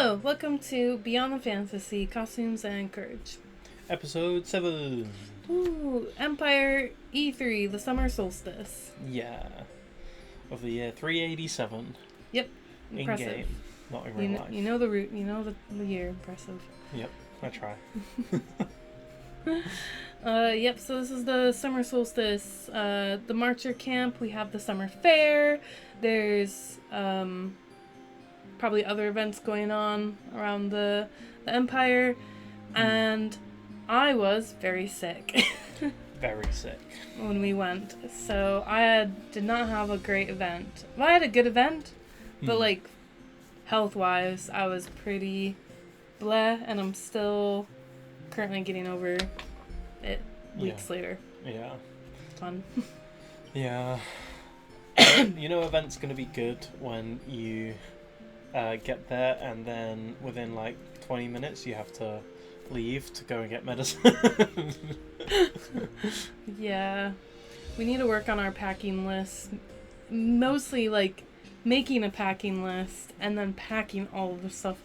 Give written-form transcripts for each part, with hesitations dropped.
Hello, welcome to Beyond the Fantasy, Costumes and Courage. Episode 7. Ooh, Empire E3, the Summer Solstice. Yeah. Of the year 387. Yep, impressive. In-game, not in real life. You know the route, you know the year, impressive. Yep, I try. Yep, so this is the Summer Solstice, the Marcher Camp, we have the Summer Fair, there's, probably other events going on around the Empire, and I was very sick. Very sick. When we went, so I did not have a great event. Well, I had a good event, but like health-wise, I was pretty bleh, and I'm still currently getting over it weeks later. Yeah. Fun. Yeah. You know, event's gonna be good when you get there and then within like 20 minutes you have to leave to go and get medicine. Yeah. We need to work on our packing list. Mostly like making a packing list and then packing all of the stuff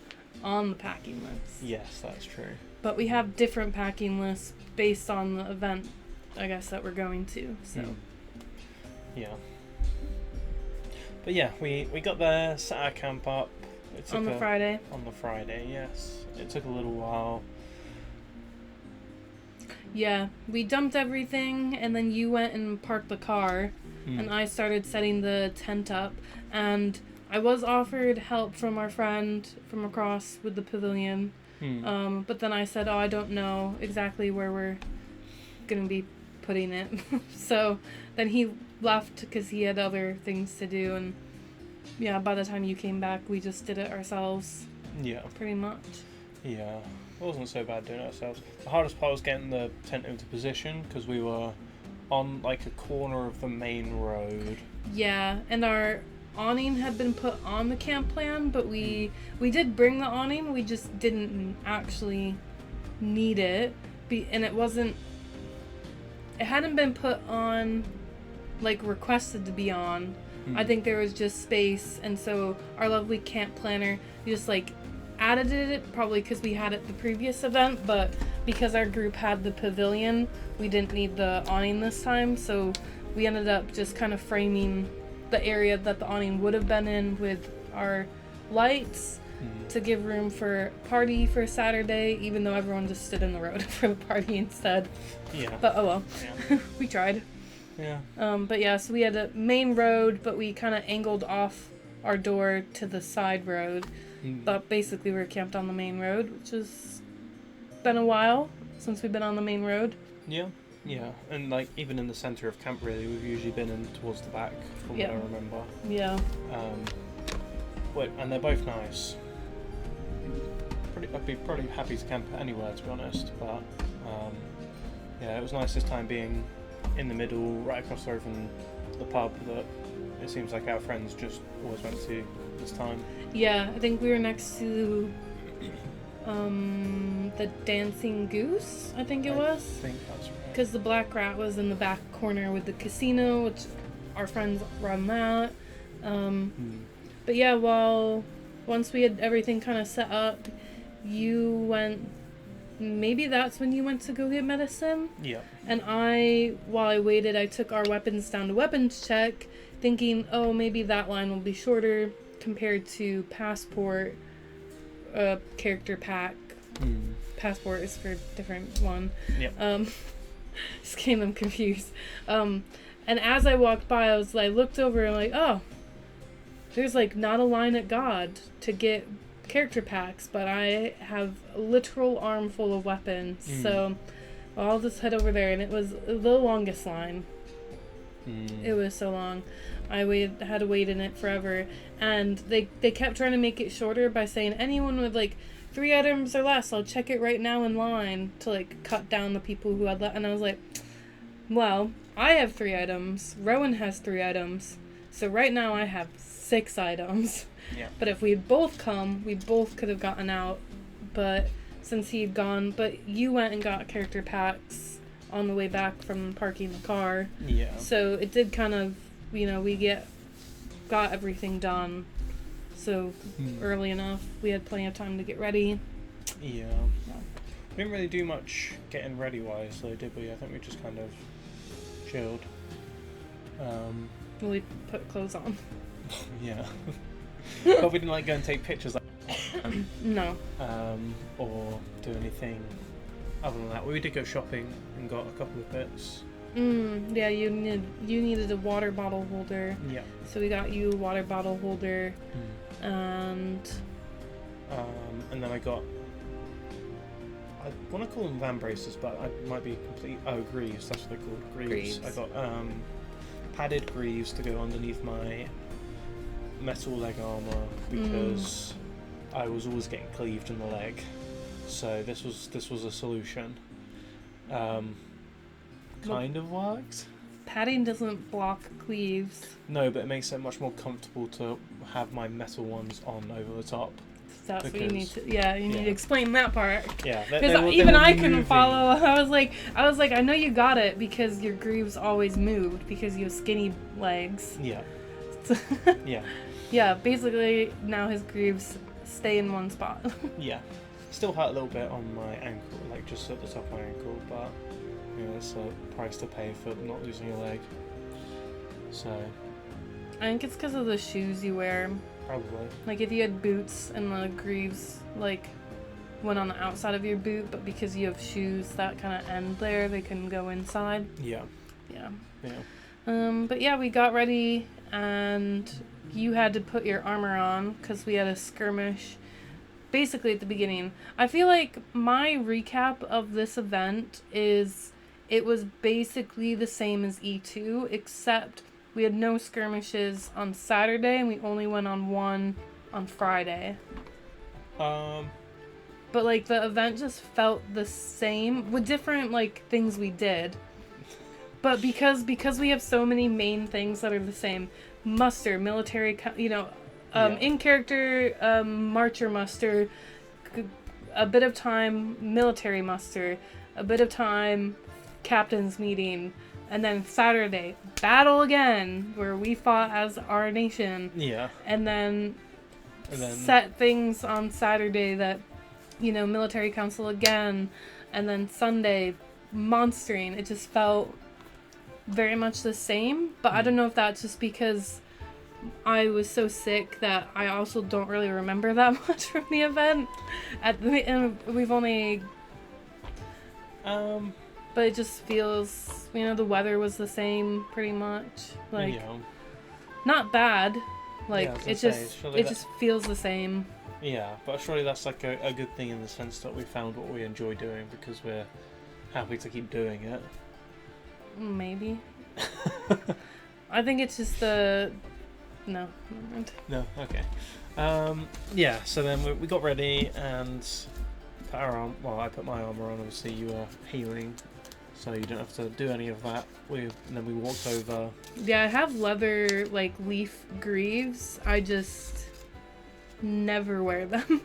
on the packing list. Yes, that's true. But we have different packing lists based on the event, I guess, that we're going to. So. Yeah. But yeah, we got there, set our camp up. On the Friday. On the Friday, yes. It took a little while. Yeah, we dumped everything, and then you went and parked the car, and I started setting the tent up, and I was offered help from our friend from across with the pavilion, but then I said, I don't know exactly where we're going to be putting it. So then he left because he had other things to do, and yeah, by the time you came back, we just did it ourselves. Yeah. Pretty much. Yeah. It wasn't so bad doing it ourselves. The hardest part was getting the tent into position because we were on like a corner of the main road. Yeah, and our awning had been put on the camp plan, but we did bring the awning, we just didn't actually need it. And it hadn't been put on, like requested to be on. I think there was just space, and so our lovely camp planner just like added it, probably because we had it the previous event, but because our group had the pavilion, we didn't need the awning this time, so we ended up just kind of framing the area that the awning would have been in with our lights to give room for party for Saturday, even though everyone just stood in the road for the party instead. Yeah. But oh well. Yeah. We tried. Yeah. But yeah, so we had a main road, but we kind of angled off our door to the side road. But basically we're camped on the main road, which has been a while since we've been on the main road. Yeah. Yeah. And like even in the center of camp really, we've usually been in towards the back from what I remember. Yeah. And they're both nice. I'd be pretty happy to camp anywhere, to be honest, but yeah, it was nice this time being in the middle, right across the road from the pub that it seems like our friends just always went to this time. Yeah, I think we were next to the Dancing Goose, I think it was. I think that's right. Because the Black Rat was in the back corner with the casino, which our friends run that. But yeah, once we had everything kind of set up, you went, maybe that's when you went to go get medicine? Yeah. And while I waited, I took our weapons down to weapons check, thinking, oh, maybe that line will be shorter compared to passport, character pack. Passport is for a different one. Yep. Just getting them confused. And as I walked by, I looked over and like, oh, there's like not a line at God to get character packs, but I have a literal armful of weapons, so I'll just head over there. And it was the longest line. It was so long. I had to wait in it forever, and they kept trying to make it shorter by saying anyone with like 3 items or less, I'll check it right now in line, to like cut down the people who had and I was like, well, I have 3 items, Rowan has 3 items, so right now I have 6 items. Yeah. But if we'd both come, we both could have gotten out, but since he'd gone, but you went and got character packs on the way back from parking the car. Yeah. So it did kind of, we got everything done so early enough. We had plenty of time to get ready. Yeah. We didn't really do much getting ready wise though, did we? I think we just kind of chilled. We put clothes on. Yeah. But we didn't like go and take pictures No. or do anything other than that. We did go shopping and got a couple of bits. Yeah, you needed a water bottle holder. Yeah. So we got you a water bottle holder. And then I got, I want to call them van braces, but I might be greaves, that's what they're called, greaves. I got padded greaves to go underneath my metal leg armor because I was always getting cleaved in the leg, so this was a solution. Kind of worked. Padding doesn't block cleaves. No, but it makes it much more comfortable to have my metal ones on over the top. That's what you need to. Yeah, you need to explain that part. Yeah, because even I couldn't follow. I was like, I know you got it because your greaves always moved because you have skinny legs. Yeah. Yeah. Yeah. Basically, now his greaves stay in one spot. Yeah. Still hurt a little bit on my ankle, like just at the top of my ankle, but you know, it's a price to pay for not losing a leg. So. I think it's because of the shoes you wear. Probably. Like if you had boots and the greaves like went on the outside of your boot, but because you have shoes that kind of end there, they can go inside. Yeah. Yeah. Yeah. But yeah, we got ready and you had to put your armor on because we had a skirmish basically at the beginning. I feel like my recap of this event is it was basically the same as E2 except we had no skirmishes on Saturday, and we only went on one on Friday. But, like, the event just felt the same, with different, like, things we did. But because we have so many main things that are the same, muster, military, in-character, marcher muster, a bit of time, military muster, a bit of time, captain's meeting, and then Saturday, battle again, where we fought as our nation. Yeah. And then set things on Saturday that, military council again. And then Sunday, monstering. It just felt very much the same. But I don't know if that's just because I was so sick that I also don't really remember that much from the event. And we've only... But it just feels, the weather was the same pretty much. Like, not bad. Like, it just feels the same. Yeah, but surely that's like a good thing in the sense that we found what we enjoy doing because we're happy to keep doing it. Maybe. I think it's just the... No, never mind. No, okay. Yeah, so then we got ready and put our arm... Well, I put my armor on, obviously you were healing. So you don't have to do any of that. And then we walked over. Yeah, I have leather, like, leaf greaves. I just never wear them.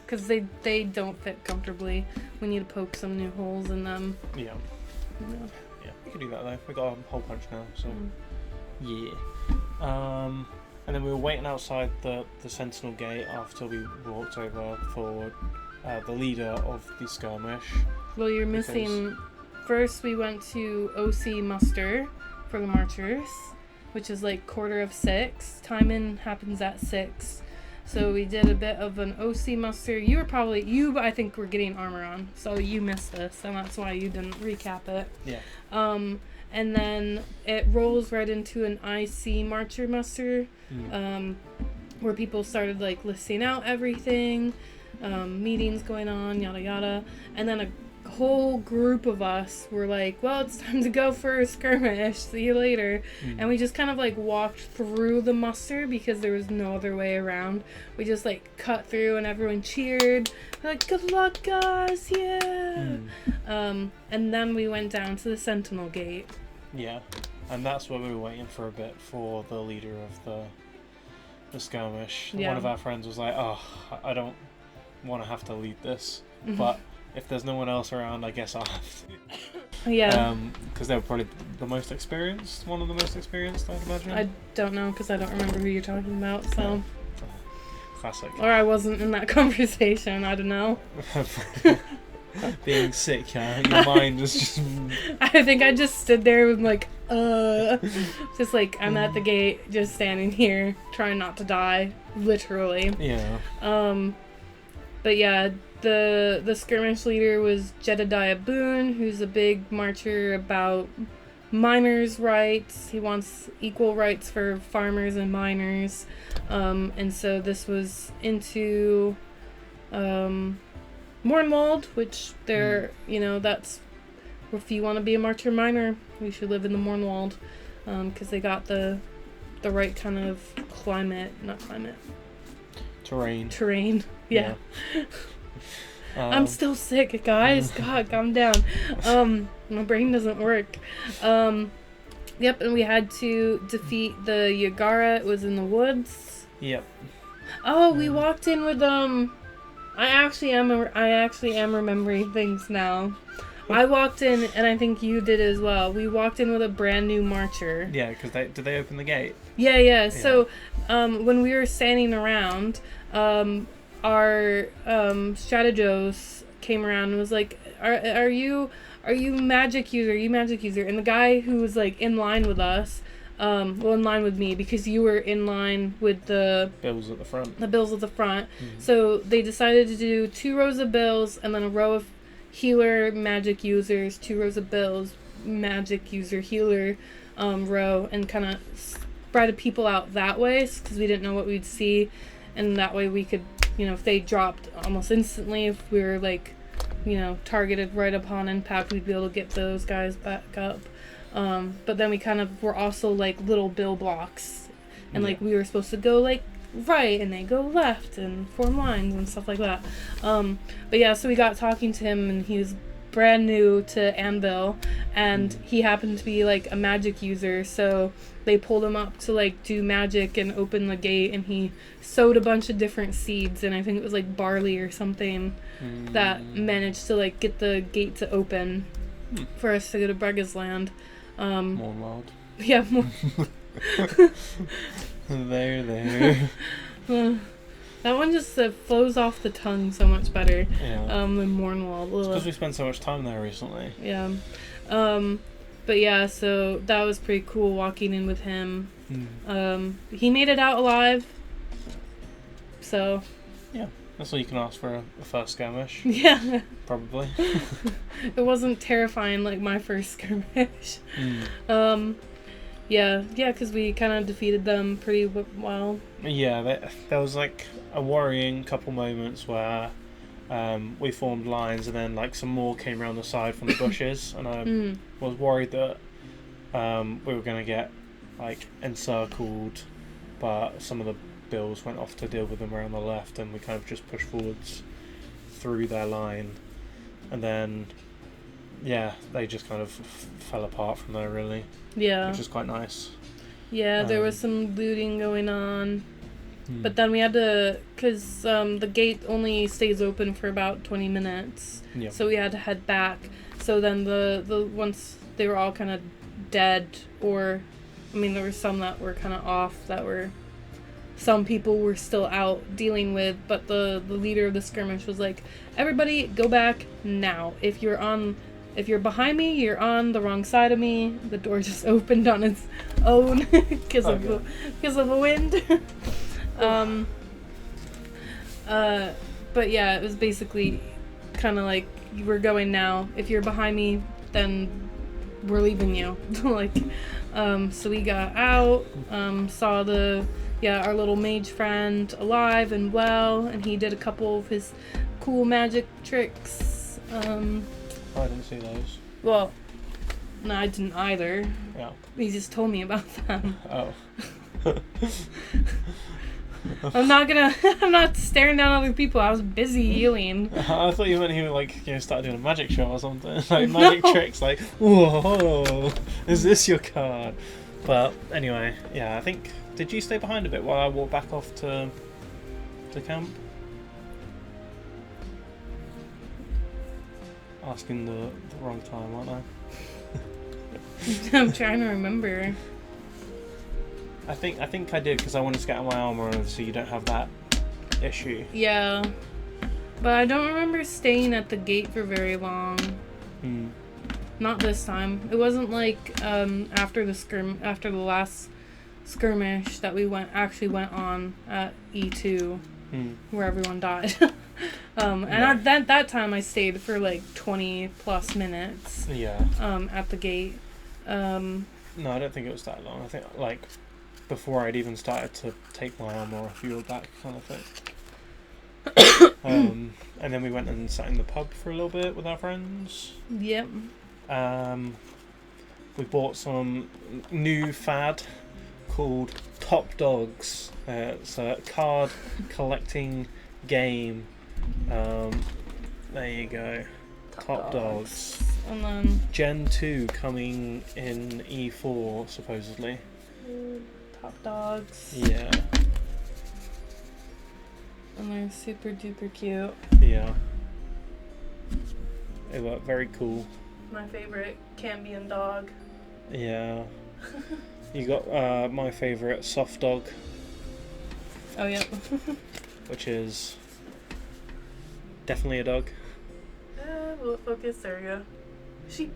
Because they don't fit comfortably. We need to poke some new holes in them. Yeah. Yeah, we can do that though. We got a hole punch now, so yeah. And then we were waiting outside the Sentinel Gate after we walked over for the leader of the skirmish. Well, you're missing... First, we went to OC muster for the marchers, which is like 5:45. Time-in happens at 6. So we did a bit of an OC muster. I think, were getting armor on, so you missed this, and that's why you didn't recap it. Yeah. And then it rolls right into an IC marcher muster, where people started, like, listing out everything, meetings going on, yada yada, and then a whole group of us were like, well, it's time to go for a skirmish, see you later. And we just kind of like walked through the muster because there was no other way around. We just like cut through and everyone cheered. We're like, good luck guys, yeah. And then we went down to the Sentinel Gate. Yeah, and that's where we were waiting for a bit for the leader of the skirmish. Yeah. One of our friends was like, oh, I don't want to have to lead this, but if there's no one else around, I guess I'll have to. Yeah. Because they were probably one of the most experienced, I'd imagine. I don't know because I don't remember who you're talking about. So. Classic. Or I wasn't in that conversation. I don't know. Being sick, your mind was just. I think I just stood there with like, just like I'm at the gate, just standing here, trying not to die, literally. Yeah. But yeah, the skirmish leader was Jedediah Boone, who's a big marcher about miners' rights. He wants equal rights for farmers and miners. And so this was into Mornwald, which they're, that's if you want to be a marcher miner, you should live in the Mornwald, because they got the right kind of terrain. Yeah. I'm still sick, guys. God, calm down. My brain doesn't work. Yep, and we had to defeat the Yagara. It was in the woods. Yep. Oh, we walked in with I actually am remembering things now. I walked in, and I think you did as well. We walked in with a brand new marcher. Yeah, because did they open the gate? Yeah. So, when we were standing around, our strategos came around and was like, "Are you magic user? Are you magic user?" And the guy who was like in line with us, in line with me because you were in line with the bills at the front. Mm-hmm. So they decided to do 2 rows of bills and then a row of healer magic users, 2 rows of bills, magic user healer row, and kind of spread people out that way because we didn't know what we'd see, and that way we could, if they dropped almost instantly, if we were like, targeted right upon impact, we'd be able to get those guys back up. But then we kind of were also like little bill blocks, and like we were supposed to go like right and they go left and form lines and stuff like that. But yeah, so we got talking to him, and he was brand new to Anvil, and he happened to be like a magic user, so they pulled him up to like do magic and open the gate, and he sowed a bunch of different seeds, and I think it was like barley or something that managed to like get the gate to open for us to go to Brega's land. Mornwald. Yeah, more. there. That one just flows off the tongue so much better. Yeah. Than Mornwald. It's because we spent so much time there recently. Yeah. But yeah, so that was pretty cool walking in with him. He made it out alive. So. Yeah, that's all you can ask for a first skirmish. Yeah. Probably. It wasn't terrifying like my first skirmish. Yeah, because we kind of defeated them pretty well. Yeah, there was like a worrying couple moments where we formed lines, and then like some more came around the side from the bushes, and I was worried that we were going to get like encircled, but some of the bills went off to deal with them around the left, and we kind of just pushed forwards through their line, and then they just kind of fell apart from there, really. Yeah. Which is quite nice. Yeah, there was some looting going on. But then we had to, because the gate only stays open for about 20 minutes. Yep. So we had to head back. So then the once they were all kind of dead, or, there were some that were kind of off, some people were still out dealing with, but the leader of the skirmish was like, everybody go back now. If you're behind me, you're on the wrong side of me. The door just opened on its own because of the wind. But yeah, it was basically kind of like, we're going now. If you're behind me, then we're leaving you. So we got out, saw our little mage friend alive and well, and he did a couple of his cool magic tricks. I didn't see those. Well, no, I didn't either. Yeah. He just told me about them. Oh. I'm not staring down other people. I was busy healing. I thought you meant he would start doing a magic show or something. Like magic tricks, like, whoa, is this your card? But anyway, yeah, I think, did you stay behind a bit while I walked back off to camp? Asking the wrong time, aren't I? I'm trying to remember. I think I did because I wanted to get my armor on so you don't have that issue. Yeah. But I don't remember staying at the gate for very long. Not this time. It wasn't like after the last skirmish that we went on at E2 where everyone died. And at that time I stayed for like 20 plus minutes. Yeah. At the gate. No, I don't think it was that long. I think like before I'd even started to take my armor off, you were back, kind of thing. And then we went and sat in the pub for a little bit with our friends. Yep. We bought some new fad called Top Dogs. It's a card collecting game. There you go. Top Dogs. And then Gen 2 coming in E4 supposedly. Top Dogs. Yeah. And they're super duper cute. Yeah. They look very cool. My favorite Cambion dog. Yeah. You got my favourite soft dog. Oh, yeah. Which is definitely a dog. We'll focus. There you go. Sheep.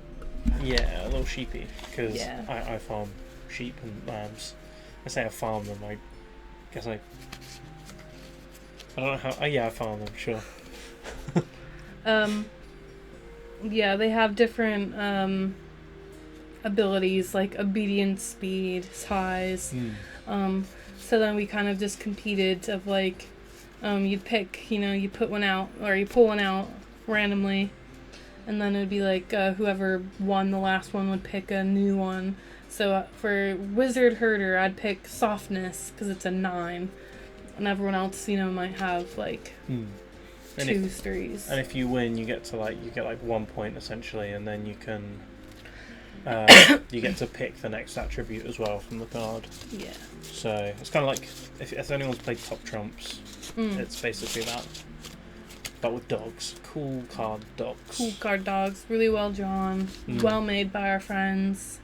Yeah, a little sheepy. Because Yeah. I farm sheep and lambs. I say I farm them, I guess I don't know how. Oh, yeah, I farm them, sure. Yeah, they have different abilities like obedience, speed, size. So then we kind of just competed of like you'd pick, you put one out or you pull one out randomly, and then it'd be like whoever won the last one would pick a new one. So for Wizard Herder, I'd pick Softness because it's a 9, and everyone else, might have like 2 threes. And if you win, you get 1 point essentially, and then you can you get to pick the next attribute as well from the card. Yeah. So it's kind of like if anyone's played Top Trumps, it's basically that, but with dogs. Cool card dogs. Really well drawn, well made by our friends.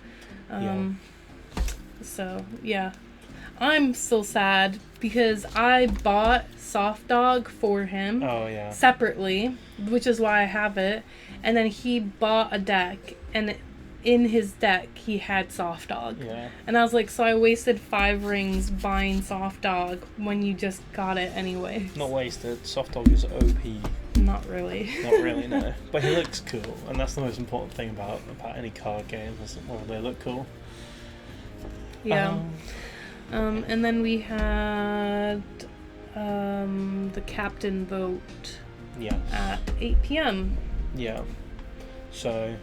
So yeah, I'm still sad because I bought Soft Dog for him separately, which is why I have it, and then he bought a deck, and in his deck he had Soft Dog. Yeah. And I was like, so I wasted 5 rings buying Soft Dog when you just got it anyway. Not wasted. Soft Dog is OP. Not really. Not really, no. But he looks cool, and that's the most important thing about any card game, is whether they look cool. Yeah. And then we had the captain vote at 8 p.m. Yeah. So,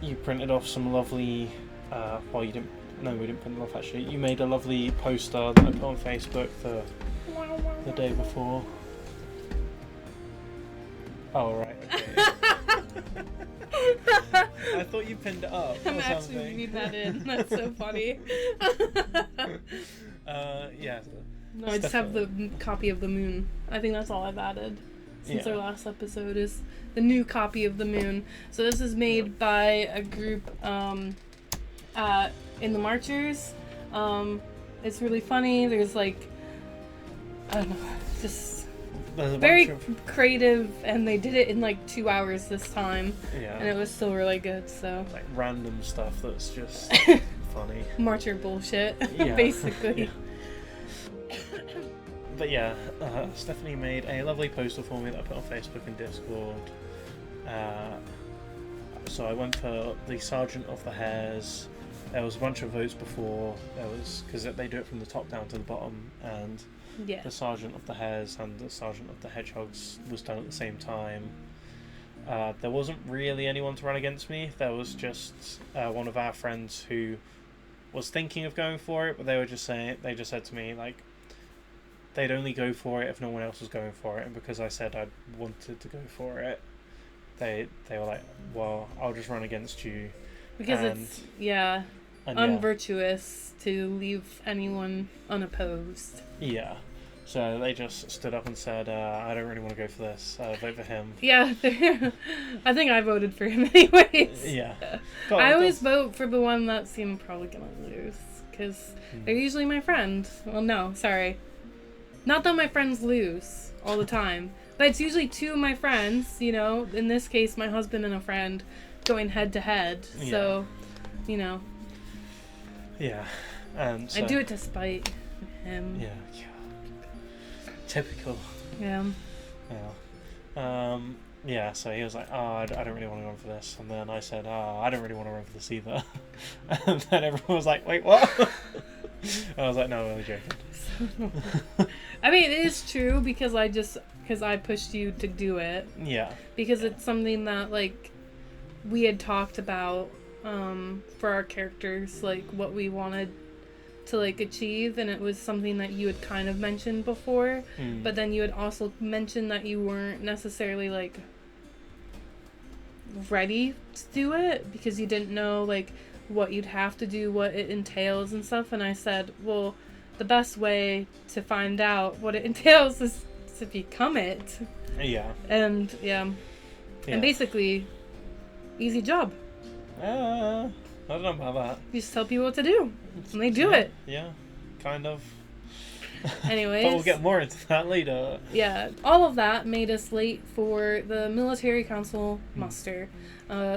you printed off some lovely, well, you didn't, no, we didn't print them off actually. You made a lovely poster that I put on Facebook the day before. Oh, right, okay. I thought you pinned it up I'm or actually something. reading that in. That's so funny. Yeah. No, I just have the copy of the moon. I think that's all I've added since our last episode is the new copy of the moon. So this is made by a group in the Marchers. It's really funny. There's like, I don't know, just very creative, and they did it in like 2 hours this time. Yeah. And it was still really good, so. Like random stuff that's just funny. Marcher bullshit, Yeah. basically. Yeah. But yeah, Stephanie made a lovely poster for me that I put on Facebook and Discord. So I went for the Sergeant of the Hares. There was a bunch of votes before. There was, because they do it from the top down to the bottom, and the Sergeant of the Hares and the Sergeant of the Hedgehogs was done at the same time. There wasn't really anyone to run against me. There was just one of our friends who was thinking of going for it, but they just said to me like they'd only go for it if no one else was going for it, and because I said I wanted to go for it, they were like, well, I'll just run against you. Because it's unvirtuous to leave anyone unopposed. Yeah. So they just stood up and said, I don't really want to go for this. Vote for him. Yeah, I think I voted for him anyways. Yeah. I always vote for the one that seemed probably gonna lose, because they're usually my friend. Well, no, sorry. Not that my friends lose all the time, but it's usually two of my friends, you know, in this case, my husband and a friend going head to head. So, you know. Yeah. So, I do it to spite him. Yeah. Typical. Yeah. Yeah, so he was like, I don't really want to run for this. And then I said, I don't really want to run for this either. And then everyone was like, wait, what? I was like, no, I'm only joking. I mean, it is true because I pushed you to do it. Yeah. Because it's something that, like, we had talked about for our characters, like, what we wanted to, like, achieve, and it was something that you had kind of mentioned before, but then you had also mentioned that you weren't necessarily, like, ready to do it because you didn't know, like, what you'd have to do, what it entails and stuff, and I said, well, the best way to find out what it entails is to become it. Yeah. And, and basically, easy job. I don't know about that. You just tell people what to do, and they do it. Yeah, kind of. Anyways. But we'll get more into that later. Yeah, all of that made us late for the military council muster.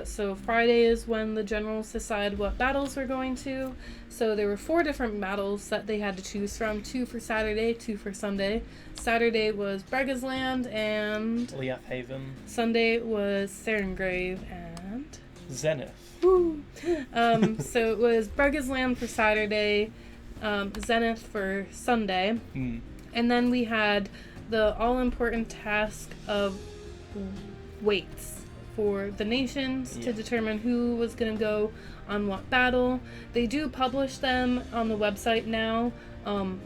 So Friday is when the generals decide what battles we're going to. So there were 4 different battles that they had to choose from. 2 for Saturday, 2 for Sunday. Saturday was Bregasland and... Leath Haven. Sunday was Serengrave and... Zenith. Woo! So it was Bregasland for Saturday, Zenith for Sunday, and then we had the all-important task of weights for the nations to determine who was going to go on what battle. They do publish them on the website now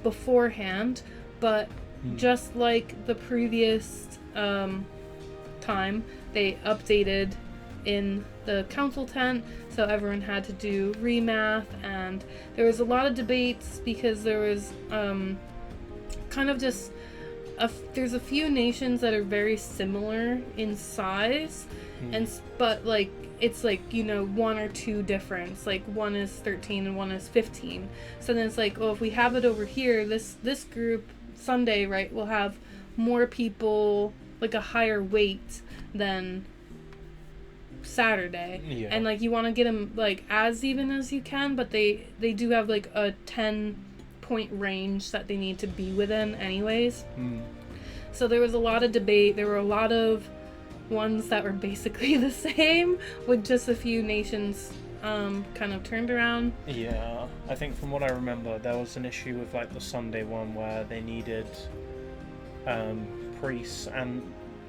beforehand, but just like the previous time, they updated in the council tent, so everyone had to do remath, and there was a lot of debates because there was kind of just there's a few nations that are very similar in size, but like it's like, you know, 1 or 2 difference, like one is 13 and one is 15, so then it's like, oh, if we have it over here, this group Sunday, right, will have more people, like a higher weight than Saturday, and like you want to get them like as even as you can, but they do have like a 10-point range that they need to be within anyways. So there was a lot of debate. There were a lot of ones that were basically the same with just a few nations kind of turned around. Yeah, I think from what I remember there was an issue with like the Sunday one where they needed priests and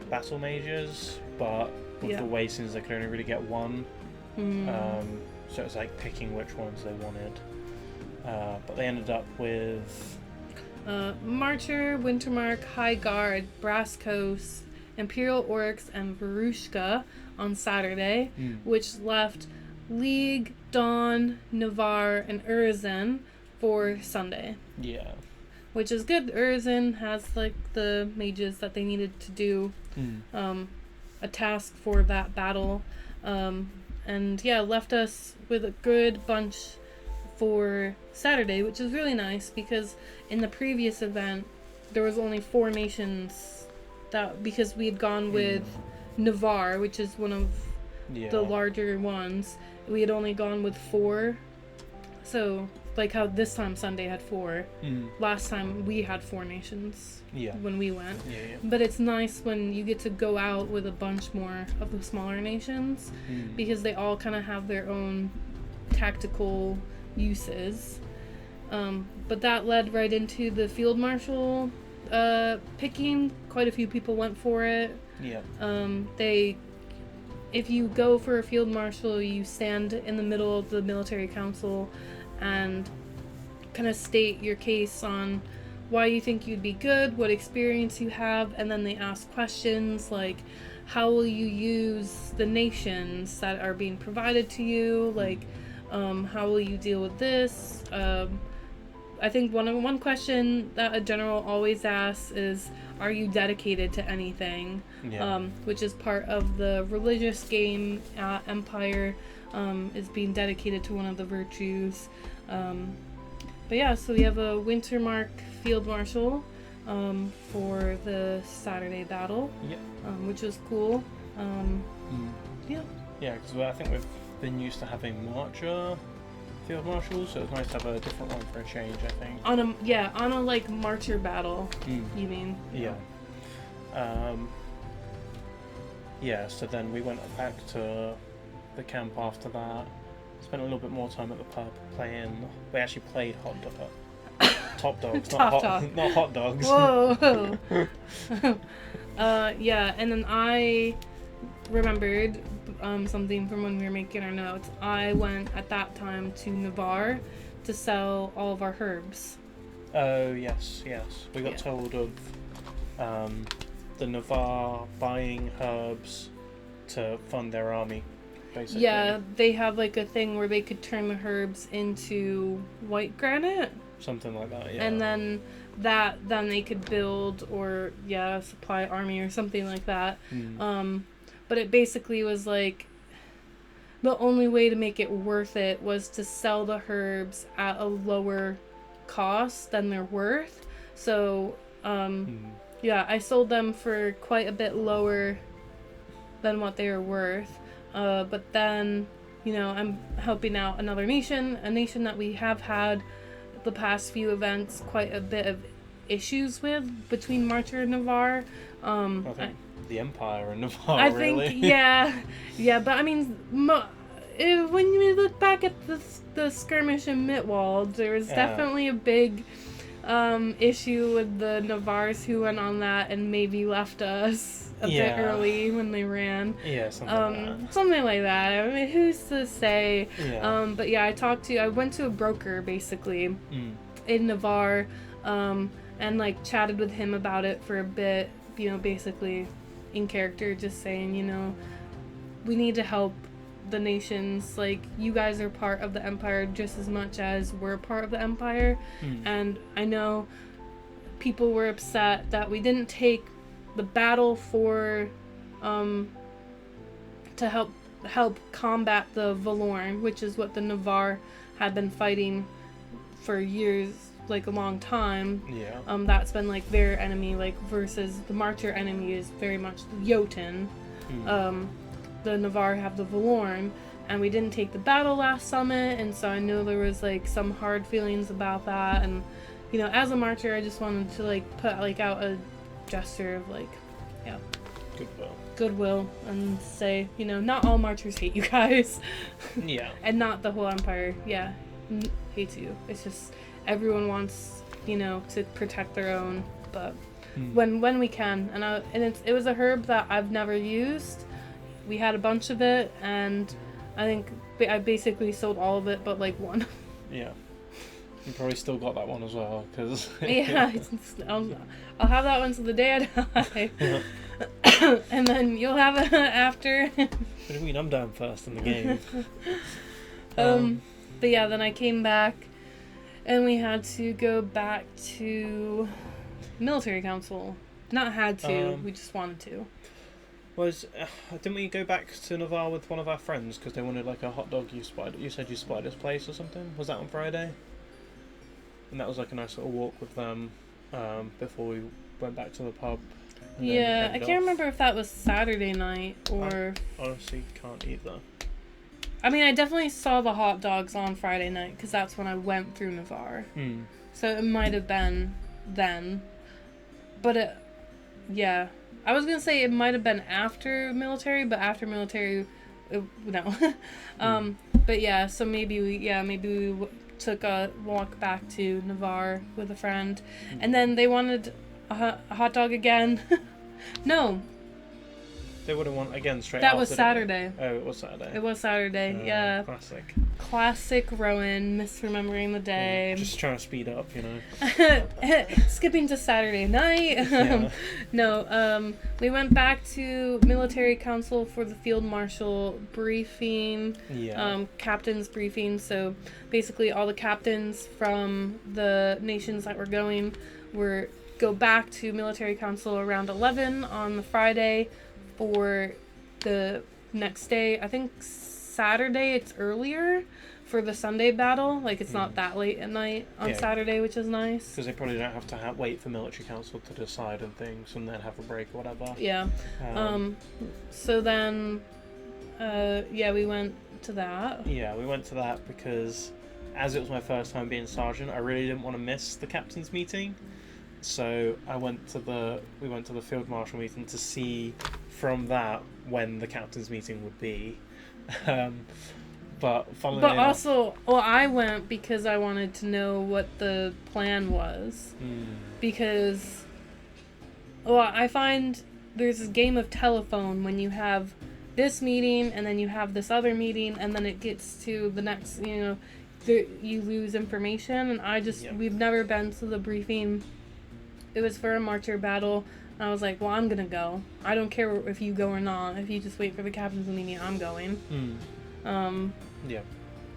battle mages, but with the Wasins they could only really get 1, so it was like picking which ones they wanted, but they ended up with Marcher, Wintermark, High Guard, Braskos, Imperial Oryx, and Verushka on Saturday, which left League, Dawn, Navarre, and Urizen for Sunday. Yeah. Which is good. Urizen has like the mages that they needed to do a task for that battle, and left us with a good bunch for Saturday, which is really nice because in the previous event there was only 4 nations because we had gone with Navarre, which is one of the larger ones. We had only gone with 4, so like how this time Sunday had 4. Last time we had 4 nations when we went. But it's nice when you get to go out with a bunch more of the smaller nations because they all kind of have their own tactical uses. But that led right into the field marshal picking. Quite a few people went for it. If you go for a field marshal, you stand in the middle of the military council and kind of state your case on why you think you'd be good, what experience you have, and then they ask questions like, how will you use the nations that are being provided to you, like, how will you deal with this, I think one question that a general always asks is, are you dedicated to anything? Yeah. Which is part of the religious game at Empire, is being dedicated to one of the virtues. But yeah, so we have a Wintermark Field Marshal for the Saturday battle, Yep. Which was cool. Yeah. Yeah, because I think we've been used to having Marcher Field Marshals, so it's nice to have a different one for a change, I think. On a like Marcher battle, you mean? Yeah. Yeah, so then we went back to the camp after that. Spent a little bit more time at the pub playing. We actually played top dogs, not hot dogs. Whoa. Yeah, and then I remembered something from when we were making our notes. I went at that time to Navarre to sell all of our herbs. Oh yes. We got told of the Navarre buying herbs to fund their army, basically. Yeah, they have like a thing where they could turn the herbs into white granite. Something like that, yeah. And then they could build or supply army or something like that. But it basically was like the only way to make it worth it was to sell the herbs at a lower cost than they're worth. So I sold them for quite a bit lower than what they were worth. But then, I'm helping out another nation, a nation that we have had the past few events quite a bit of issues with between Marcher and Navarre. I think the Empire and Navarre, I really. think, yeah, but I mean, when you look back at the skirmish in Mittwald, there was definitely a big issue with the Navarres who went on that and maybe left us a bit early when they ran. Yeah, something like that. Something like that. I mean, who's to say? Yeah. But yeah, I went to a broker basically in Navarre, and like chatted with him about it for a bit, basically in character, just saying, we need to help the nations. Like, you guys are part of the Empire just as much as we're part of the Empire. And I know people were upset that we didn't take the battle for to help combat the Valorn, which is what the Navarre had been fighting for years, like a long time. Yeah. That's been like their enemy, like versus the Marcher enemy is very much the Jotun. The Navarre have the Valorn, and we didn't take the battle last summit, and so I know there was like some hard feelings about that. And as a Marcher, I just wanted to like put like out a gesture of like, goodwill, and say, not all Marchers hate you guys. Yeah. And not the whole Empire, hates you. It's just everyone wants, to protect their own, but when we can. And it was a herb that I've never used. We had a bunch of it, and I think I basically sold all of it but like one. Yeah. You probably still got that one as well, because... Yeah, I'll have that one till the day I die. And then you'll have it after. What do you mean? I'm down first in the game. But yeah, then I came back, and we had to go back to military council. Not had to, we just wanted to. Didn't we go back to Navarre with one of our friends because they wanted like a hot dog you said you spied his place or something? Was that on Friday? And that was like a nice little walk with them before we went back to the pub. Yeah, I can't remember if that was Saturday night or... I honestly can't either. I mean, I definitely saw the hot dogs on Friday night because that's when I went through Navarre. So it might have been then. But I was going to say it might have been after military, but after military, no. But yeah, so maybe we took a walk back to Navarre with a friend. And then they wanted a hot dog again. No. They would have won again straight That after. was Saturday. Oh, it was Saturday. It was Saturday, yeah. Classic. Classic Rowan, misremembering the day. Just trying to speed up, you know. Skipping to Saturday night. Yeah. No, we went back to military council for the field marshal briefing. Yeah. Captain's briefing. So basically all the captains from the nations that were going go back to military council around 11 on the Friday for the next day. I think Saturday it's earlier for the Sunday battle. Like, it's not that late at night on Saturday, which is nice. Because they probably don't have to wait for military council to decide and things and then have a break or whatever. Yeah. So then, we went to that. Yeah, we went to that because as it was my first time being sergeant, I really didn't want to miss the captain's meeting. So we went to the field marshal meeting to see from that when the captain's meeting would be. But also, I went because I wanted to know what the plan was. Because, I find there's this game of telephone when you have this meeting and then you have this other meeting and then it gets to the next, you lose information. And we've never been to the briefing. It was for a marcher battle. And I was like, well, I'm going to go. I don't care if you go or not. If you just wait for the captain's meeting, I'm going.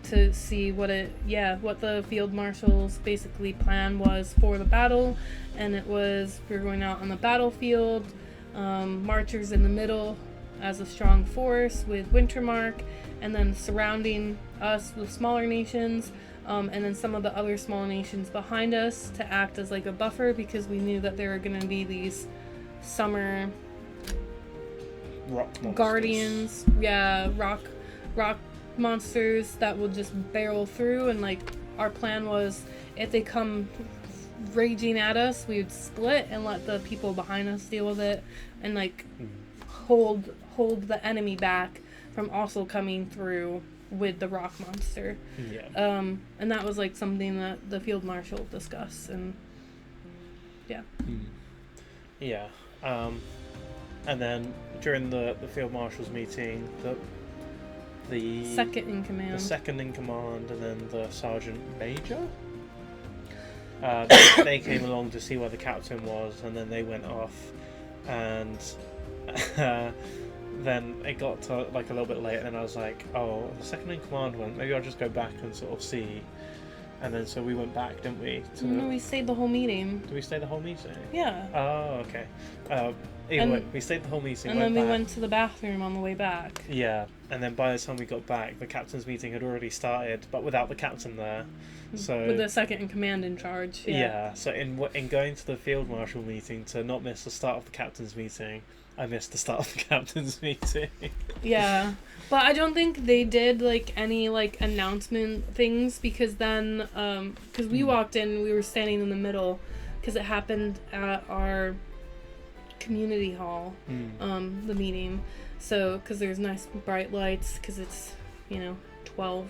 To see what the field marshal's basically plan was for the battle. And it was, we were going out on the battlefield, marchers in the middle as a strong force with Wintermark, and then surrounding us with smaller nations, and then some of the other small nations behind us to act as like a buffer, because we knew that there were going to be these summer rock monsters. Guardians, rock monsters that will just barrel through. And like, our plan was, if they come raging at us, we would split and let the people behind us deal with it, and like hold the enemy back from also coming through with the rock monster. And that was like something that the field marshal discussed. And and then during the field marshal's meeting, the second in command, and then the sergeant major, they came along to see where the captain was, and then they went off, and then it got to like a little bit late, and I was like, oh, the second in command went, maybe I'll just go back and sort of see. And then so we went back, didn't we? No, we stayed the whole meeting. Did we stay the whole meeting? Yeah. Oh, okay. Anyway, we stayed the whole meeting. And then we went to the bathroom on the way back. Yeah, and then by the time we got back, the captain's meeting had already started, but without the captain there. So with the second in command in charge. Yeah. So in going to the field marshal meeting to not miss the start of the captain's meeting, I missed the start of the captain's meeting. Yeah. But I don't think they did like any like announcement things, because then because we walked in, we were standing in the middle because it happened at our community hall, the meeting. So because there's nice bright lights, because it's 12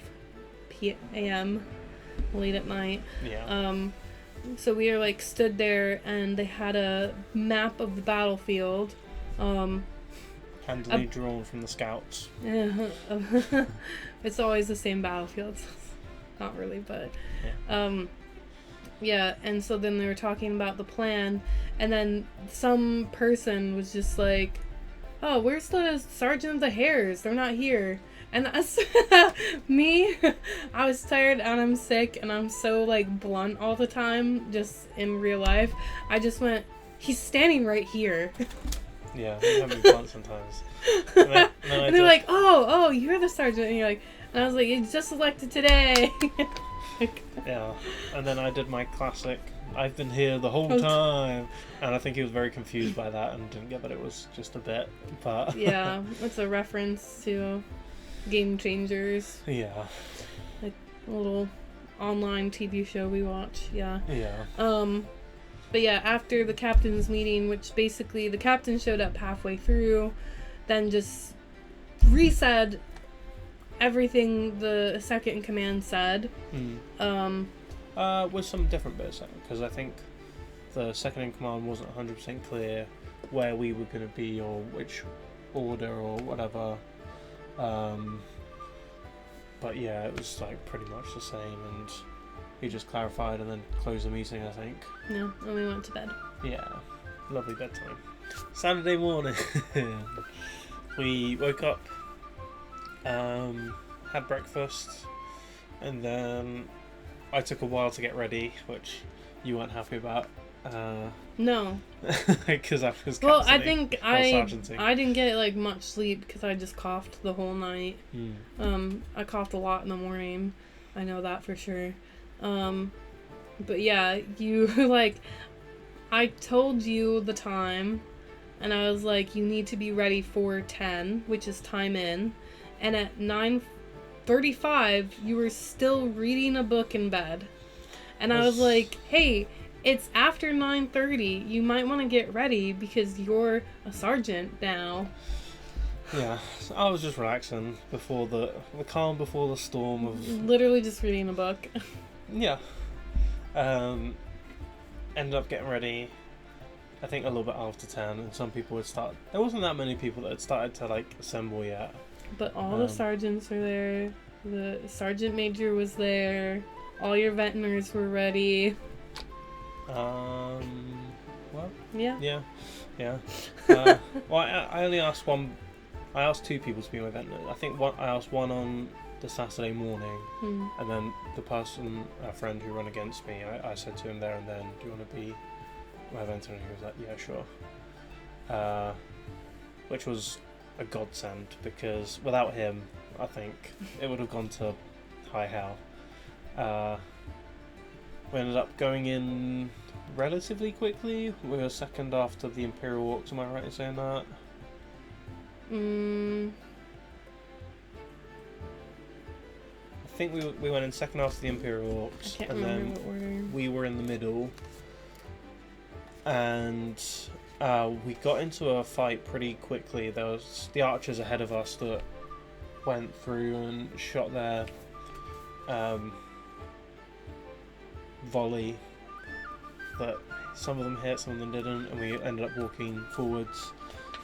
a.m. late at night. So we are like stood there, and they had a map of the battlefield. Handily drawn from the scouts. It's always the same battlefield. Not really, but and so then they were talking about the plan, and then some person was just like, oh, where's the sergeant of the hares? They're not here. And that's me. I was tired and I'm sick and I'm so like blunt all the time, just in real life. I just went, he's standing right here. Yeah, you have me blunt sometimes. And they're like, oh, you're the sergeant. And you're like, and I was like, it's just elected today. Yeah, and then I did my classic, I've been here the whole time. And I think he was very confused by that and didn't get that it was just a bit, but... Yeah, it's a reference to Game Changers. Yeah. Like a little online TV show we watch, yeah. But yeah, after the captain's meeting, which basically the captain showed up halfway through, then just re-said everything the second in command said. With some different bits, because I think the second in command wasn't 100% clear where we were going to be or order or whatever. But yeah, it was like pretty much the same, and he just clarified and then closed the meeting, I think. Yeah, and we went to bed. Yeah, lovely bedtime. Saturday morning, we woke up, had breakfast, and then I took a while to get ready, which you weren't happy about. No. Because I was Well, I captaining think or I sergeanting. didn't get like much sleep because I just coughed the whole night. Mm. I coughed a lot in the morning. I know that for sure. But yeah, you like, I told you the time, and I was like, you need to be ready for 10, which is time in, and at 9:35, you were still reading a book in bed, and I was like, hey, it's after 9:30. You might want to get ready because you're a sergeant now. Yeah, so I was just relaxing before the calm before the storm of... Literally just reading a book. Yeah. Ended up getting ready, I think a little bit after 10, and some people would start... There wasn't that many people that had started to, like, assemble yet. But all the sergeants were there. The sergeant major was there. All your ventners were ready. What? Yeah. Yeah. Well, I only asked one... I asked two people to be my ventners. I think I asked one on the Saturday morning, and then the person, a friend who ran against me, I said to him there and then, do you want to be my venter? And he was like, yeah, sure. Which was a godsend, because without him, I think it would have gone to high hell. We ended up going in relatively quickly. We were second after the Imperial Walks, am I right in saying that? I think we went in second after the Imperial Walks, and then what order. we were in the middle, and we got into a fight pretty quickly. There was the archers ahead of us that went through and shot their volley, that some of them hit, some of them didn't, and we ended up walking forwards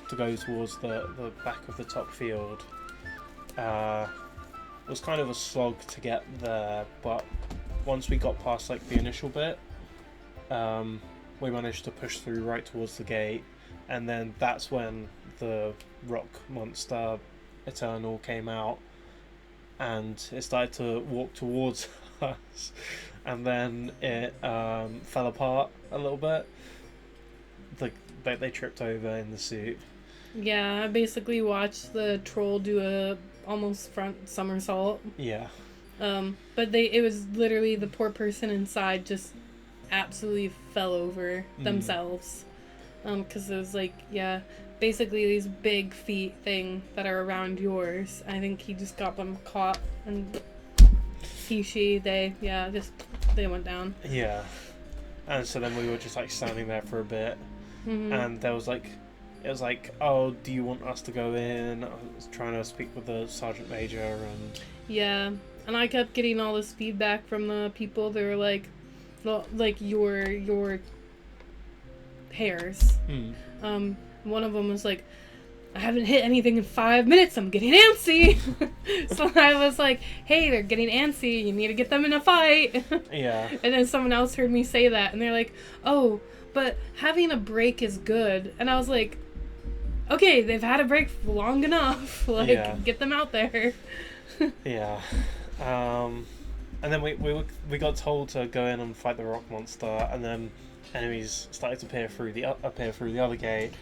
to go towards the back of the top field. It was kind of a slog to get there, but once we got past like the initial bit, we managed to push through right towards the gate, and then that's when the rock monster Eternal came out, and it started to walk towards us, and then it fell apart a little bit. They tripped over in the suit. Yeah, I basically watched the troll do a almost front somersault. Yeah. But it was literally the poor person inside just absolutely fell over themselves. Because it was like, yeah, basically these big feet thing that are around yours. I think he just got them caught, and they went down. Yeah. And so then we were just like standing there for a bit, and there was like, it was like, oh, do you want us to go in? I was trying to speak with the sergeant major, and yeah, and I kept getting all this feedback from the people. They were like, well, like your hairs. One of them was like, I haven't hit anything in 5 minutes. I'm getting antsy. So I was like, hey, they're getting antsy. You need to get them in a fight. Yeah. And then someone else heard me say that, and they're like, oh, but having a break is good. And I was like, okay, they've had a break long enough. Like, get them out there. Yeah. And then we got told to go in and fight the rock monster, and then enemies started to appear through the other gate.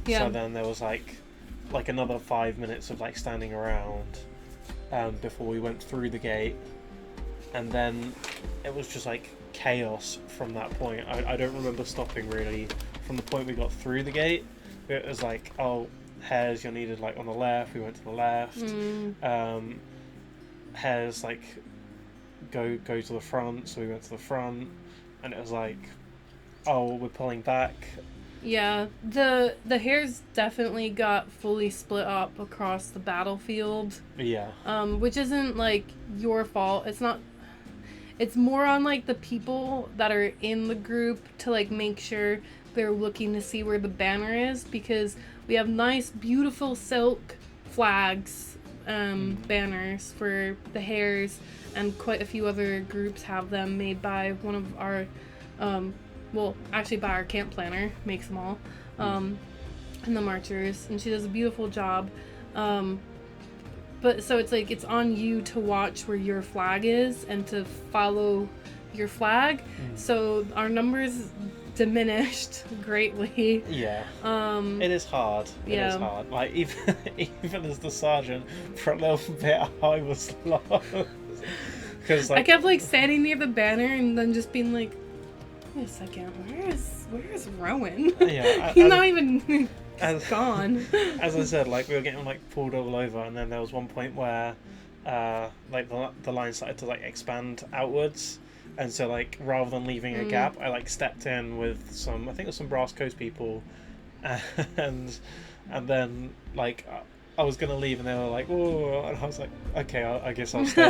Yeah. So then there was like another 5 minutes of like standing around before we went through the gate, and then it was just like chaos from that point. I don't remember stopping really from the point we got through the gate. It was like, oh, hairs, you're needed like on the left. We went to the left. Hairs like go to the front, so we went to the front, and it was like, oh, we're pulling back. Yeah, the hairs definitely got fully split up across the battlefield. Yeah. Which isn't like your fault. It's not. It's more on like the people that are in the group to like make sure they're looking to see where the banner is, because we have nice, beautiful silk flags, banners for the hares, and quite a few other groups have them made by one of our, actually by our camp planner, makes them all, and the marchers, and she does a beautiful job. But so it's like, it's on you to watch where your flag is and to follow your flag. So our numbers diminished greatly. Yeah. It is hard. It is hard. Like, even as the sergeant, for a little bit, I was lost. Because I kept like standing near the banner and then just being like, wait a second, where's Rowan? Yeah. He's not even gone. As I said, like, we were getting like pulled all over, and then there was one point where like the line started to like expand outwards. And so, like, rather than leaving a gap, I, like, stepped in with some, I think it was some Brass Coast people, and then, like, I was going to leave, and they were like, oh, and I was like, okay, I guess I'll stay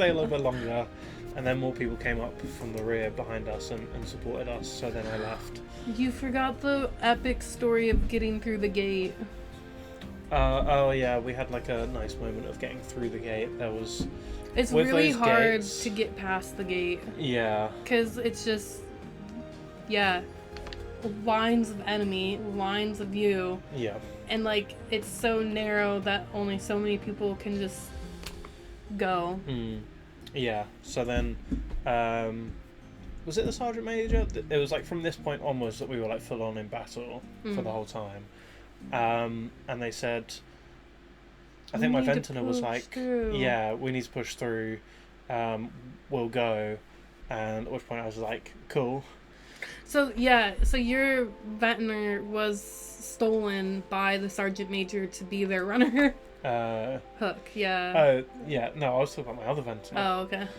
a little bit longer, and then more people came up from the rear behind us and supported us, so then I left. You forgot the epic story of getting through the gate. Oh, yeah, we had, like, a nice moment of getting through the gate. There was... It's really hard to get past the gate. Yeah. Because it's just, lines of enemy, lines of you. Yeah. And, like, it's so narrow that only so many people can just go. Yeah. So then, was it the Sergeant Major? It was, like, from this point onwards that we were, like, full on in battle for the whole time. And they said... I think my Ventnor was like, yeah, we need to push through, we'll go, and at which point I was like, cool. So your Ventnor was stolen by the Sergeant Major to be their runner? Hook, yeah. Oh, yeah, no, I was talking about my other Ventnor. Oh, okay.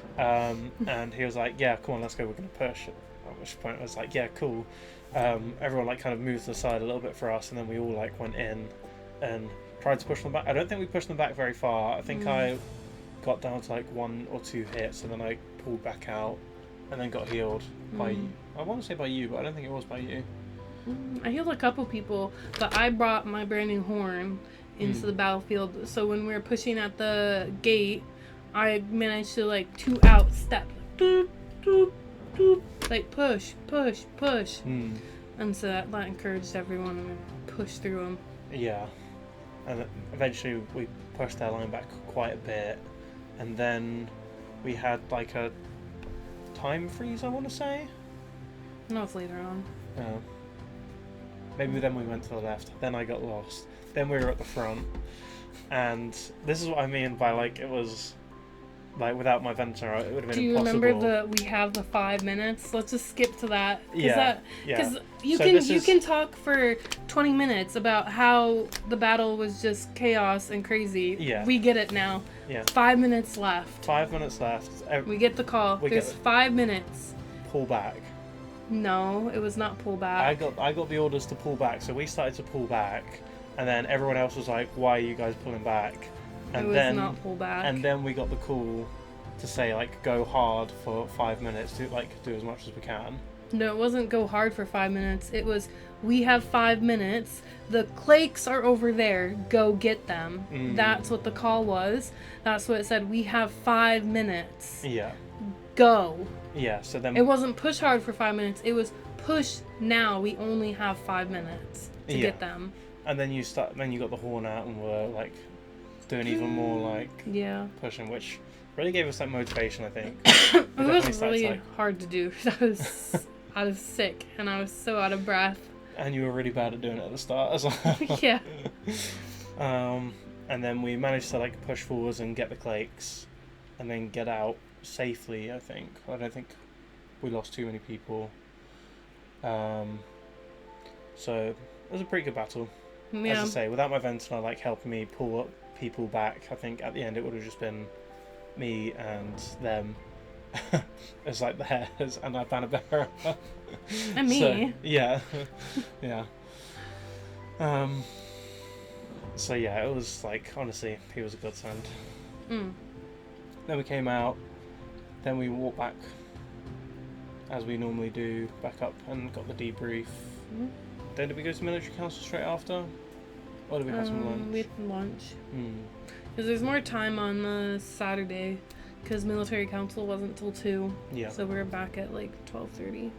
And he was like, yeah, come on, let's go, we're going to push. At which point I was like, yeah, cool. Everyone, like, kind of moved to the side a little bit for us, and then we all, like, went in and... tried to push them back. I don't think we pushed them back very far. I think I got down to like 1 or 2 hits, and then I pulled back out and then got healed by, I want to say by you, but I don't think it was by you. I healed a couple people, but I brought my brand new horn into the battlefield, so when we were pushing at the gate, I managed to like 2 out step, doop, doop, doop, like push, and so that encouraged everyone to push through them. Yeah. And eventually we pushed their line back quite a bit, and then we had like a time freeze, I want to say. No, it's later on. Maybe then we went to the left, then I got lost, then we were at the front, and this is what I mean by like, it was like without my Ventnor it would have been impossible. Do you remember we have the 5 minutes? Let's just skip to that. Because you can talk for 20 minutes about how the battle was just chaos and crazy. Yeah. We get it now. Yeah. 5 minutes left. 5 minutes left. We get the call. There's 5 minutes. Pull back. No, it was not pull back. I got the orders to pull back, so we started to pull back, and then everyone else was like, "Why are you guys pulling back?" And it was then, not pull back. And then we got the call to say like, "Go hard for 5 minutes. Do as much as we can." No, it wasn't go hard for 5 minutes. It was, we have 5 minutes. The Clakes are over there. Go get them. That's what the call was. That's what it said. We have 5 minutes. Yeah. Go. Yeah, so then... It wasn't push hard for 5 minutes. It was push now. We only have 5 minutes to get them. And then you got the horn out and were like doing even more like pushing, which really gave us that motivation, I think. It was really hard to do because I was sick and I was so out of breath. And you were really bad at doing it at the start as well. Yeah. And then we managed to like push forwards and get the Clakes and then get out safely, I think. I don't think we lost too many people. So it was a pretty good battle. Yeah. As I say, without my Ventnor like helping me pull up people back, I think at the end it would have just been me and them as like the hares and our banner bearer. And me. So, yeah. Yeah. So yeah, it was like, honestly, he was a godsend. Then we came out, then we walked back as we normally do, back up and got the debrief, Then did we go to military council straight after? Or did we have some lunch? We had lunch. Hmm. Because there's more time on the Saturday, because military council wasn't till 2. Yeah. So we were back at like 12:30.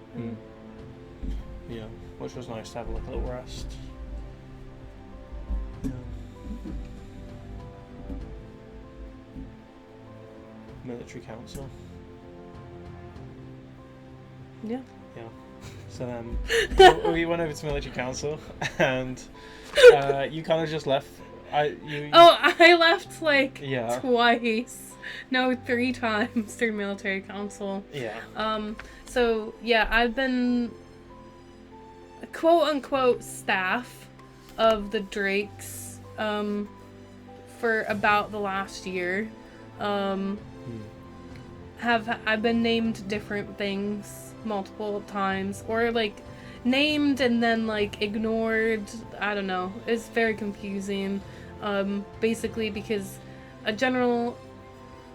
Yeah, which was nice to have like a little rest. Yeah. Military council. Yeah. Yeah. So then we went over to military council, and you kind of just left. I left like Yeah. twice. No, 3 times during military council. Yeah. So yeah, I've been quote unquote staff of the Drakes for about the last year. I've been named different things multiple times, or like named and then like ignored. I don't know. It's very confusing. Basically because a general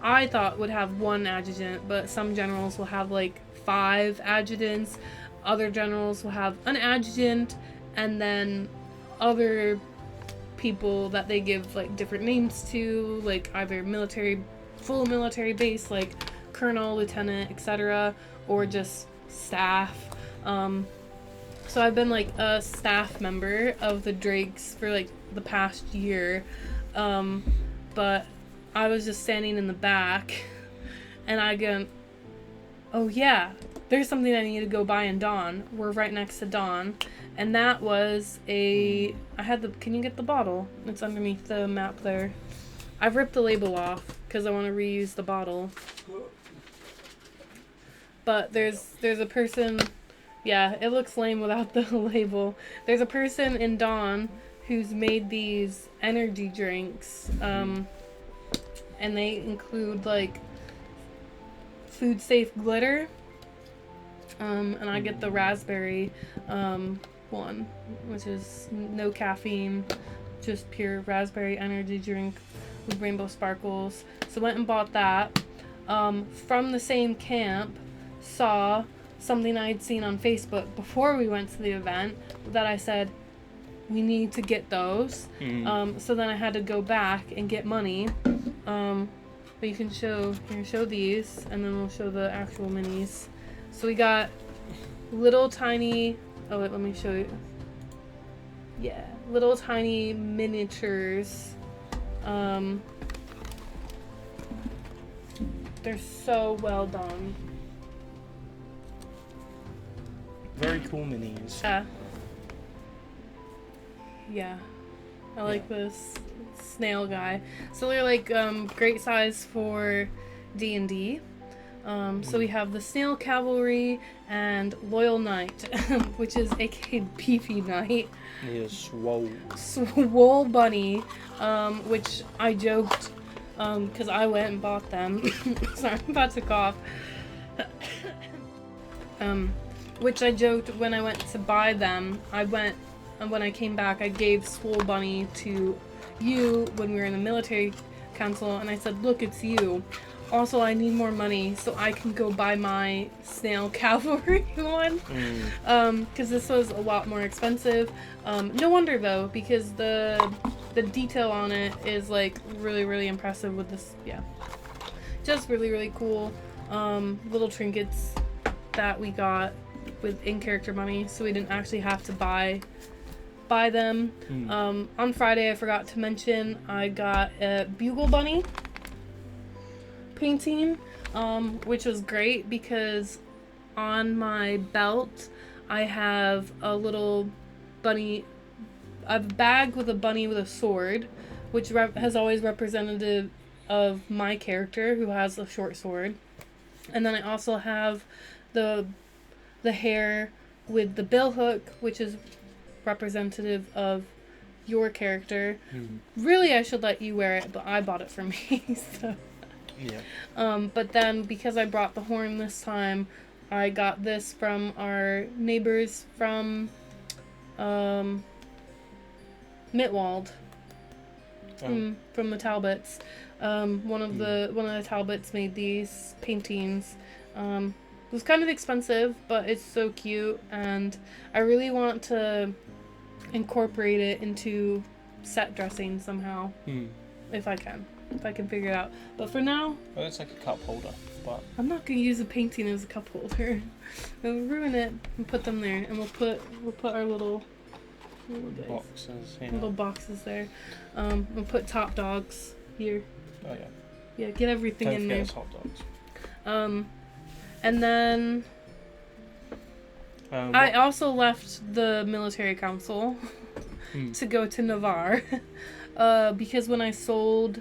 I thought would have 1 adjutant, but some generals will have like 5 adjutants. Other generals will have an adjutant, and then other people that they give like different names to, like either full military base, like colonel, lieutenant, etc., or just staff. So I've been like a staff member of the Drakes for like the past year, but I was just standing in the back, and I go, oh yeah, there's something I need to go buy in Dawn. We're right next to Dawn, and that was can you get the bottle? It's underneath the map there. I've ripped the label off because I want to reuse the bottle. But there's a person, yeah, it looks lame without the label. There's a person in Dawn who's made these energy drinks, and they include like food safe glitter, and I get the raspberry one, which is no caffeine, just pure raspberry energy drink with rainbow sparkles. So went and bought that. From the same camp, saw something I'd seen on Facebook before we went to the event that I said, we need to get those. So then I had to go back and get money. But you can show these, and then we'll show the actual minis. So we got little tiny, oh wait, let me show you. Yeah, little tiny miniatures. They're so well done. Very cool minis. Yeah. I like this snail guy. So they're like great size for D&D. So we have the Snail Cavalry and Loyal Knight, which is Achaidh Beefy Knight. He is swole. Swole Bunny, which I joked because I went and bought them. Sorry, I'm about to cough. Which I joked when I went to buy them. When I came back, I gave Swole Bunny to you when we were in the military council, and I said, look, it's you. Also, I need more money so I can go buy my Snail Cavalry one. Because this was a lot more expensive. No wonder though, because the detail on it is like really, really impressive with this. Yeah, just really, really cool. Little trinkets that we got with in-character money, so we didn't actually have to buy them. On Friday, I forgot to mention, I got a Bugle Bunny painting, which was great because on my belt I have a little bunny. I have a bag with a bunny with a sword, which has always representative of my character, who has a short sword. And then I also have the hair with the bill hook, which is representative of your character. Really, I should let you wear it, but I bought it for me. So. Yeah. But then because I brought the horn this time, I got this from our neighbors from Mitwald. From the Talbots. One of the Talbots made these paintings. It was kind of expensive, but it's so cute, and I really want to incorporate it into set dressing somehow, if I can figure it out. But for now, well, it's like a cup holder, but I'm not gonna use a painting as a cup holder. We'll ruin it and put them there, and we'll put our little boxes, little boxes there. We'll put top dogs here. Oh yeah. Yeah, get everything Don't in forget there. it's hot dogs. And then I also left the military council to go to Navarre because when I sold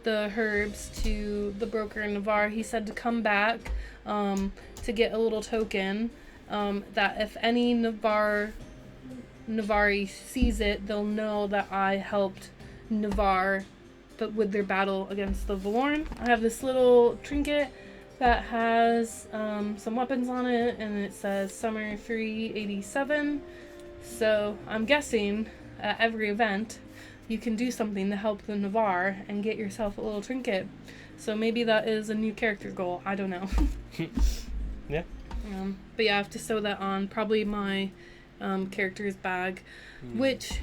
the herbs to the broker in Navarre, he said to come back to get a little token that if any Navarre sees it, they'll know that I helped Navarre but with their battle against the Valorn. I have this little trinket that has some weapons on it, and it says Summer 387. So I'm guessing at every event you can do something to help the Navarre and get yourself a little trinket. So maybe that is a new character goal. I don't know. Yeah. But yeah, I have to sew that on probably my character's bag, which,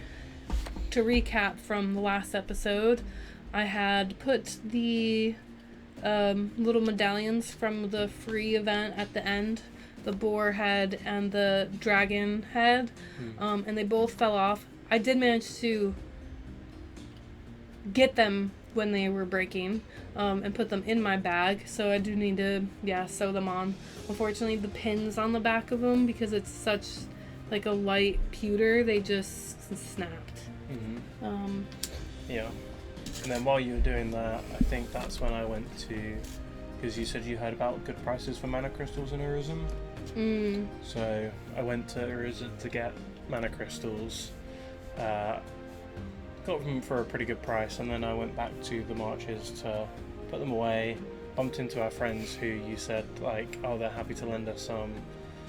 to recap from the last episode, I had put the little medallions from the free event at the end, the boar head and the dragon head, and they both fell off. I did manage to get them when they were breaking and put them in my bag, so I do need to sew them on. Unfortunately, the pins on the back of them, because it's such like a light pewter, they just snapped. Yeah. And then while you were doing that, I think that's when I went to, because you said you heard about good prices for mana crystals in Urizen. So I went to Urizen to get mana crystals, got them for a pretty good price, and then I went back to the marches to put them away. Bumped into our friends who you said they're happy to lend us some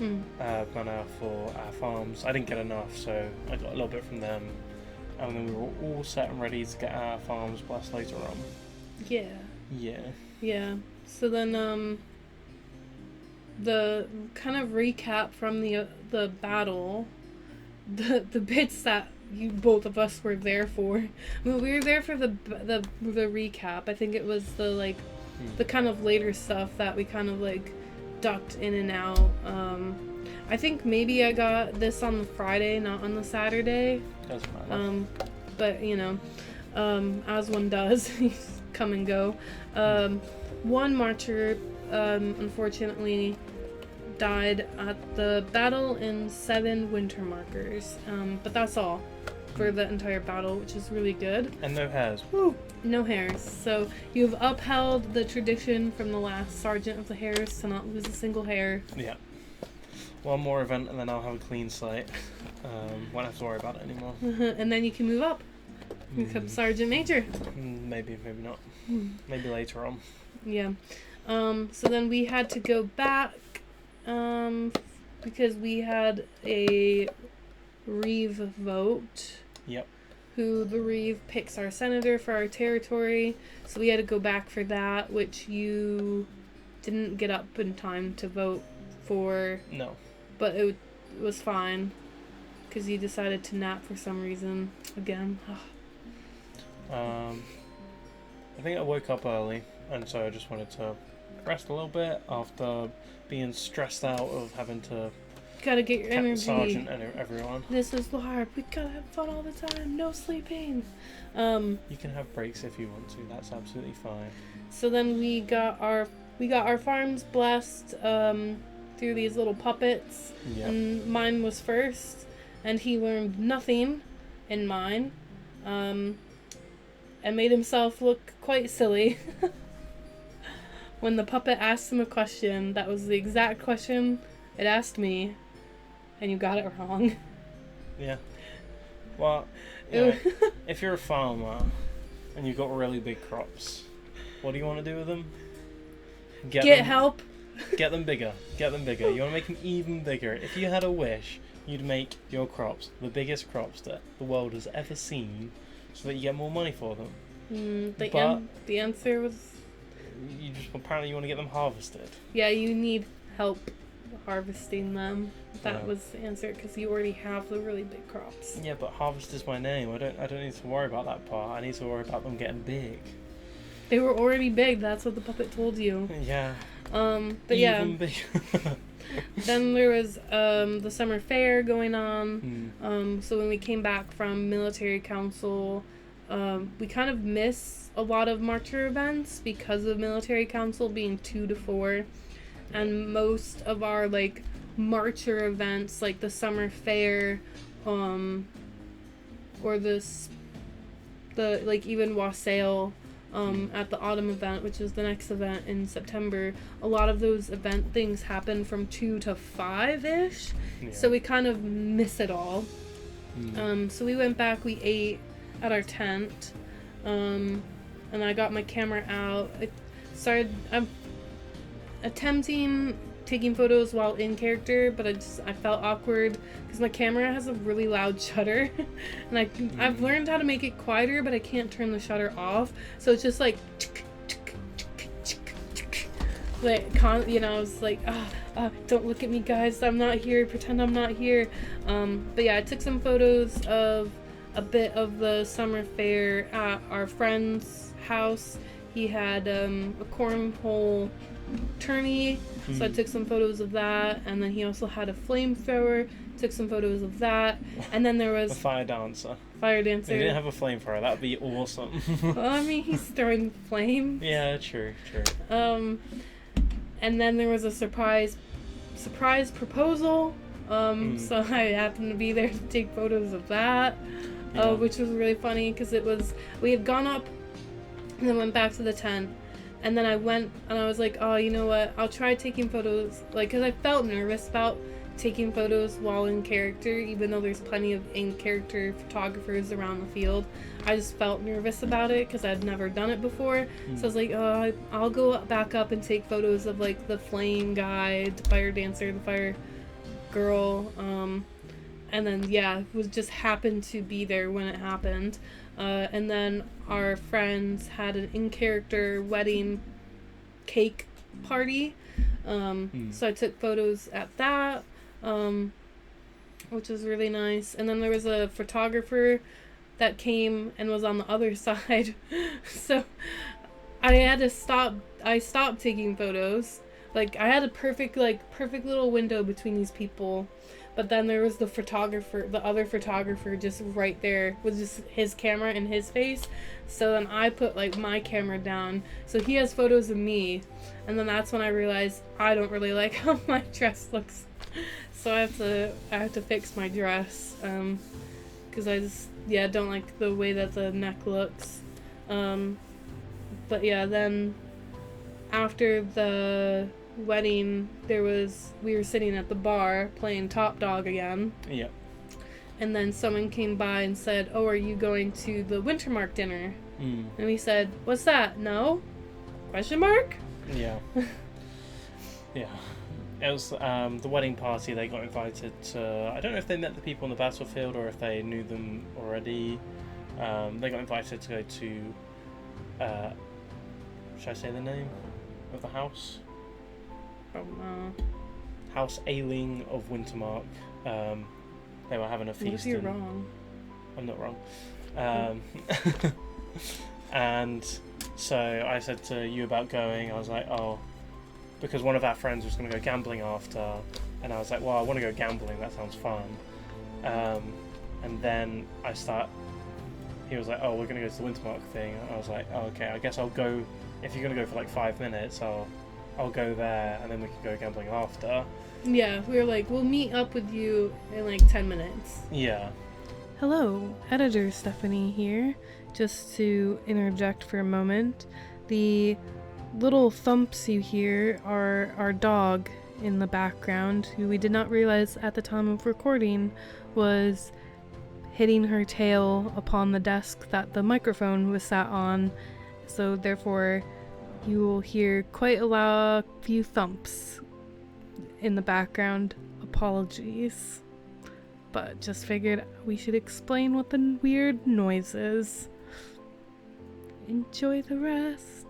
mana for our farms. I didn't get enough, so I got a little bit from them. And then we were all set and ready to get our farms blessed later on. Yeah. So then, the kind of recap from the battle, the bits that both of us were there for. I mean, we were there for the recap. I think it was the kind of later stuff that we kind of ducked in and out. I think maybe I got this on the Friday, not on the Saturday. Doesn't matter. But as one does, come and go. One marcher, unfortunately, died at the battle in 7 winter markers. But that's all for the entire battle, which is really good. And no hairs. Woo! No hairs. So you've upheld the tradition from the last Sergeant of the Hairs to not lose a single hair. Yeah. One more event and then I'll have a clean slate. Won't have to worry about it anymore. And then you can move up. Become Sergeant Major. Maybe not. Maybe later on. Yeah. So then we had to go back because we had a Reeve vote. Yep. Who the Reeve picks our senator for our territory. So we had to go back for that, which you didn't get up in time to vote for. No. But it was fine because you decided to nap for some reason again. I think I woke up early, and so I just wanted to rest a little bit after being stressed out of having to gotta get your energy. Sergeant and everyone. This is LARP. We gotta have fun all the time. No sleeping. You can have breaks if you want to. That's absolutely fine. So then we got our farms blessed through these little puppets. Yep. And mine was first, and he learned nothing in mine, and made himself look quite silly. When the puppet asked him a question, that was the exact question it asked me, and you got it wrong. Yeah. Well, if you're a farmer and you've got really big crops, what do you want to do with them? Get help. Get them bigger. Get them bigger. You want to make them even bigger. If you had a wish, you'd make your crops the biggest crops that the world has ever seen, so that you get more money for them. The answer was... Apparently you want to get them harvested. Yeah, you need help. harvesting them. That Yeah. was the answer, because you already have the really big crops. Yeah, but harvest is my name. I don't need to worry about that part. I need to worry about them getting big. They were already big. That's what the puppet told you. Yeah. But yeah. Even big. Then there was the summer fair going on. Hmm. So when we came back from military council, we kind of miss a lot of marcher events because of military council being 2 to 4, and most of our like marcher events, like the summer fair, or the like even wassail, at the autumn event, which is the next event in September, a lot of those event things happen from 2 to 5-ish. Yeah. So we kind of miss it all. Mm. So we went back, we ate at our tent, and I got my camera out. I'm attempting taking photos while in character, but I felt awkward because my camera has a really loud shutter, and I've learned how to make it quieter, but I can't turn the shutter off, so it's just like I was like, don't look at me, guys, I'm not here, pretend I'm not here. But yeah, I took some photos of a bit of the summer fair at our friend's house. He had a cornhole tourney, so I took some photos of that, and then he also had a flamethrower, took some photos of that, and then there was a fire dancer. Fire dancer. He didn't have a flamethrower. That'd be awesome. Well, I mean, he's throwing flames. Yeah, true. And then there was a surprise proposal. So I happened to be there to take photos of that, Yeah. which was really funny because we had gone up and then went back to the tent, and then I went and I was like, oh, you know what? I'll try taking photos, like, because I felt nervous about taking photos while in character, even though there's plenty of in-character photographers around the field. I just felt nervous about it because I'd never done it before. So I was like, oh, I'll go back up and take photos of like the flame guy, the fire dancer, the fire girl, and then just happened to be there when it happened. And then our friends had an in-character wedding cake party, so I took photos at that, which was really nice. And then there was a photographer that came and was on the other side, so I had to stop. I stopped taking photos. Like, I had a perfect little window between these people, but then there was the other photographer just right there with just his camera in his face. So then I put like my camera down, so he has photos of me, and then that's when I realized I don't really like how my dress looks. So I have to fix my dress, because I just don't like the way that the neck looks. But yeah, then after the wedding, we were sitting at the bar playing Top Dog again. Yeah. And then someone came by and said, oh, are you going to the Wintermark dinner? And we said, what's that? No? Question mark? Yeah. Yeah. It was the wedding party. They got invited to, I don't know if they met the people on the battlefield or if they knew them already. They got invited to go to, should I say the name of the house? Oh, no. House Ailing of Wintermark. They were having a feast. What if you're wrong? I'm not wrong. And so I said to you about going. I was like, oh, because one of our friends was going to go gambling after, and I was like, well, I want to go gambling. That sounds fun. And then he was like, oh, we're going to go to the Wintermark thing. I was like, oh, okay, I guess I'll go. If you're going to go for like 5 minutes, I'll go there, and then we can go gambling after. Yeah, we were like, we'll meet up with you in like 10 minutes. Yeah. Hello, editor Stephanie here. Just to interject for a moment, the little thumps you hear are our dog in the background, who we did not realize at the time of recording was hitting her tail upon the desk that the microphone was sat on, so therefore you will hear quite a few thumps in the background. Apologies. But just figured we should explain what the weird noise is. Enjoy the rest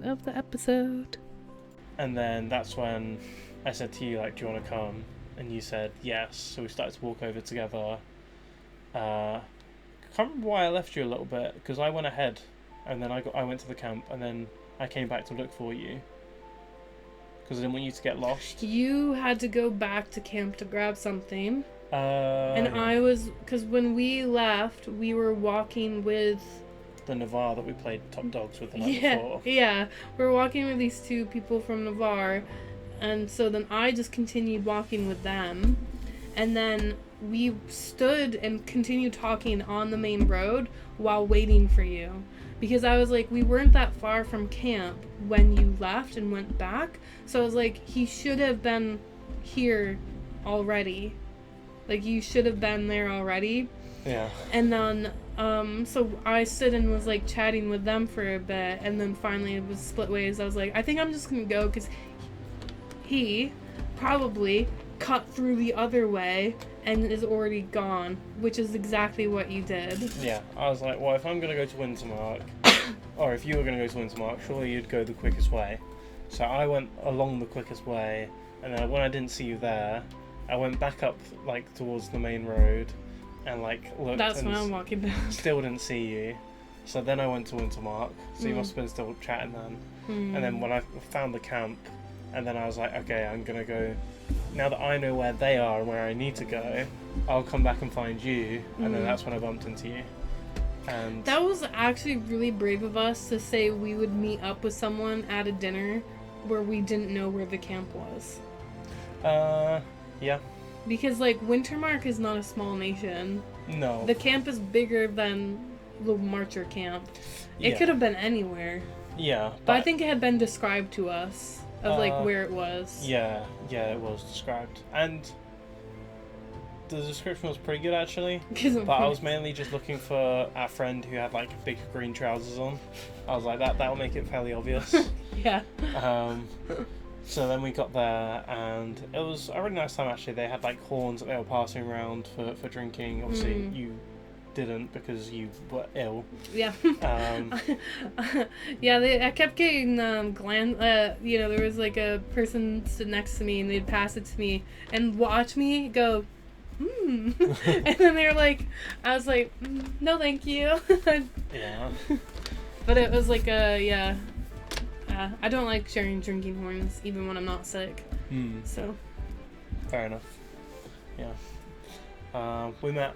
of the episode. And then that's when I said to you, like, do you want to come? And you said yes. So we started to walk over together. Can't remember why I left you a little bit, because I went ahead, and then I went to the camp, and then I came back to look for you. Because I didn't want you to get lost. You had to go back to camp to grab something. And Yeah. I was... Because when we left, we were walking with... The Navarre that we played top dogs with the night before. Yeah. We were walking with these two people from Navarre. And so then I just continued walking with them. And then we stood and continued talking on the main road while waiting for you. Because I was like, we weren't that far from camp when you left and went back. So I was like, he should have been here already. Like, you should have been there already. Yeah. And then, so I stood and was, like, chatting with them for a bit. And then finally it was split ways. I was like, I think I'm just going to go because he probably cut through the other way and is already gone, which is exactly what you did. Yeah, I was like, well, if I'm going to go to Wintermark, or if you were going to go to Wintermark, surely you'd go the quickest way. So I went along the quickest way, and then when I didn't see you there, I went back up, like, towards the main road, and, like, looked. That's and when I'm walking down. still didn't see you. So then I went to Wintermark, so you must have been still chatting then. And then when I found the camp, and then I was like, okay, I'm going to go... Now that I know where they are and where I need to go, I'll come back and find you. And then that's when I bumped into you. And that was actually really brave of us to say we would meet up with someone at a dinner where we didn't know where the camp was. Yeah. Because, like, Wintermark is not a small nation. No. The camp is bigger than the Marcher camp. It Yeah. could have been anywhere. Yeah. But I think it had been described to us of, like, where it was. Yeah, it was described. And the description was pretty good, actually. But I was mainly just looking for our friend who had, like, big green trousers on. I was like, that'll make it fairly obvious. Yeah. So then we got there, and it was a really nice time, actually. They had, like, horns that they were passing around for drinking. Obviously, you didn't because you were ill. Yeah. Yeah, I kept getting you know, there was like a person stood next to me and they'd pass it to me and watch me go, and then they were like, I was like, no, thank you. Yeah. But it was like I don't like sharing drinking horns even when I'm not sick. So. Fair enough. Yeah. We met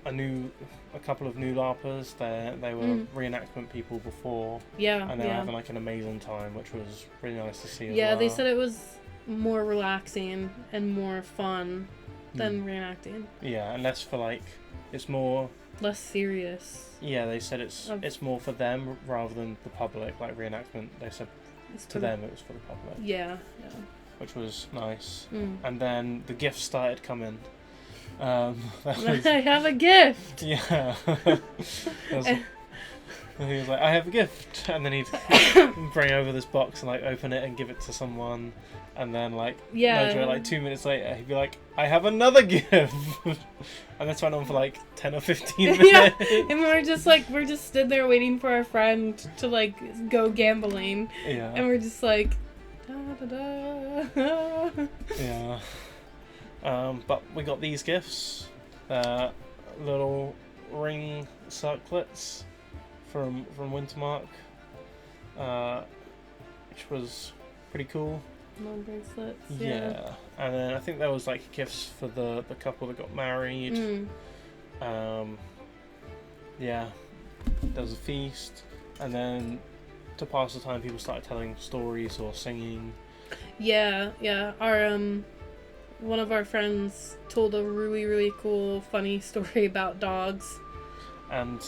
a couple of new LARPers. They were reenactment people before. Yeah. And they were having like an amazing time, which was really nice to see as well. Yeah, they said it was more relaxing and more fun than reenacting. Yeah, and less for like, it's more... less serious. Yeah, they said it's more for them rather than the public. Like reenactment, they said to them it was for the public. Yeah. Which was nice. And then the gifts started coming. I have a gift! Yeah. He was like, I have a gift, and then he'd bring over this box and like open it and give it to someone, and then like like 2 minutes later he'd be like, I have another gift, and this went on for like 10 or 15 minutes. Yeah, and we're just stood there waiting for our friend to like go gambling. Yeah. And we're just like, da da da. Yeah. But we got these gifts, little ring circlets from Wintermark, which was pretty cool. Little bracelets. Yeah. And then I think there was like gifts for the couple that got married. Yeah. There was a feast, and then to pass the time, people started telling stories or singing. Yeah. Our one of our friends told a really, really cool, funny story about dogs. And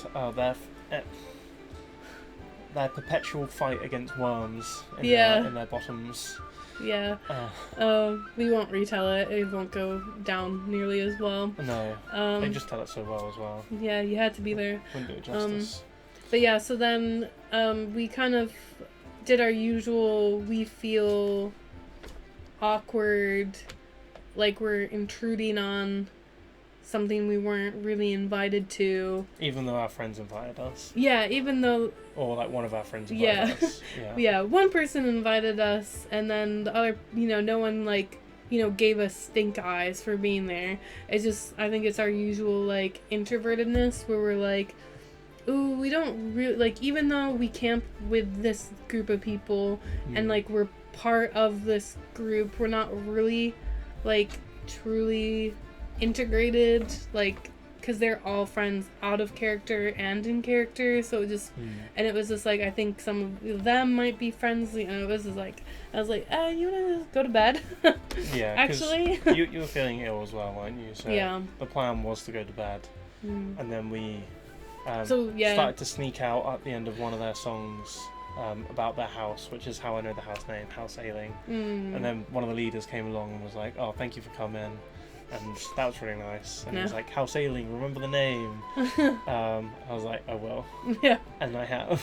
their perpetual fight against worms in their bottoms. Yeah. We won't retell it. It won't go down nearly as well. No. They just tell it so well as well. Yeah, you had to be there. Wouldn't do it justice. But yeah, so then we kind of did our usual, we feel awkward, like we're intruding on something we weren't really invited to. Even though our friends invited us. Yeah, even though... Or, like, one of our friends invited us. Yeah. Yeah, one person invited us, and then the other, no one, like, gave us stink eyes for being there. It's just, I think it's our usual, like, introvertedness, where we're like, ooh, we don't really, like, even though we camp with this group of people, and, like, we're part of this group, we're not really, like, truly integrated, like, because they're all friends out of character and in character, so it just, and it was just like, I think some of them might be friends, it was just like, I was like, you wanna go to bed? Yeah, actually. you were feeling ill as well, weren't you? So yeah. The plan was to go to bed, and then we started to sneak out at the end of one of their songs about their house, which is how I know the house name, House Ailing. And then one of the leaders came along and was like, oh, thank you for coming. And that was really nice. And he was like, House Ailing, remember the name. I was like, oh well. Yeah. And I have.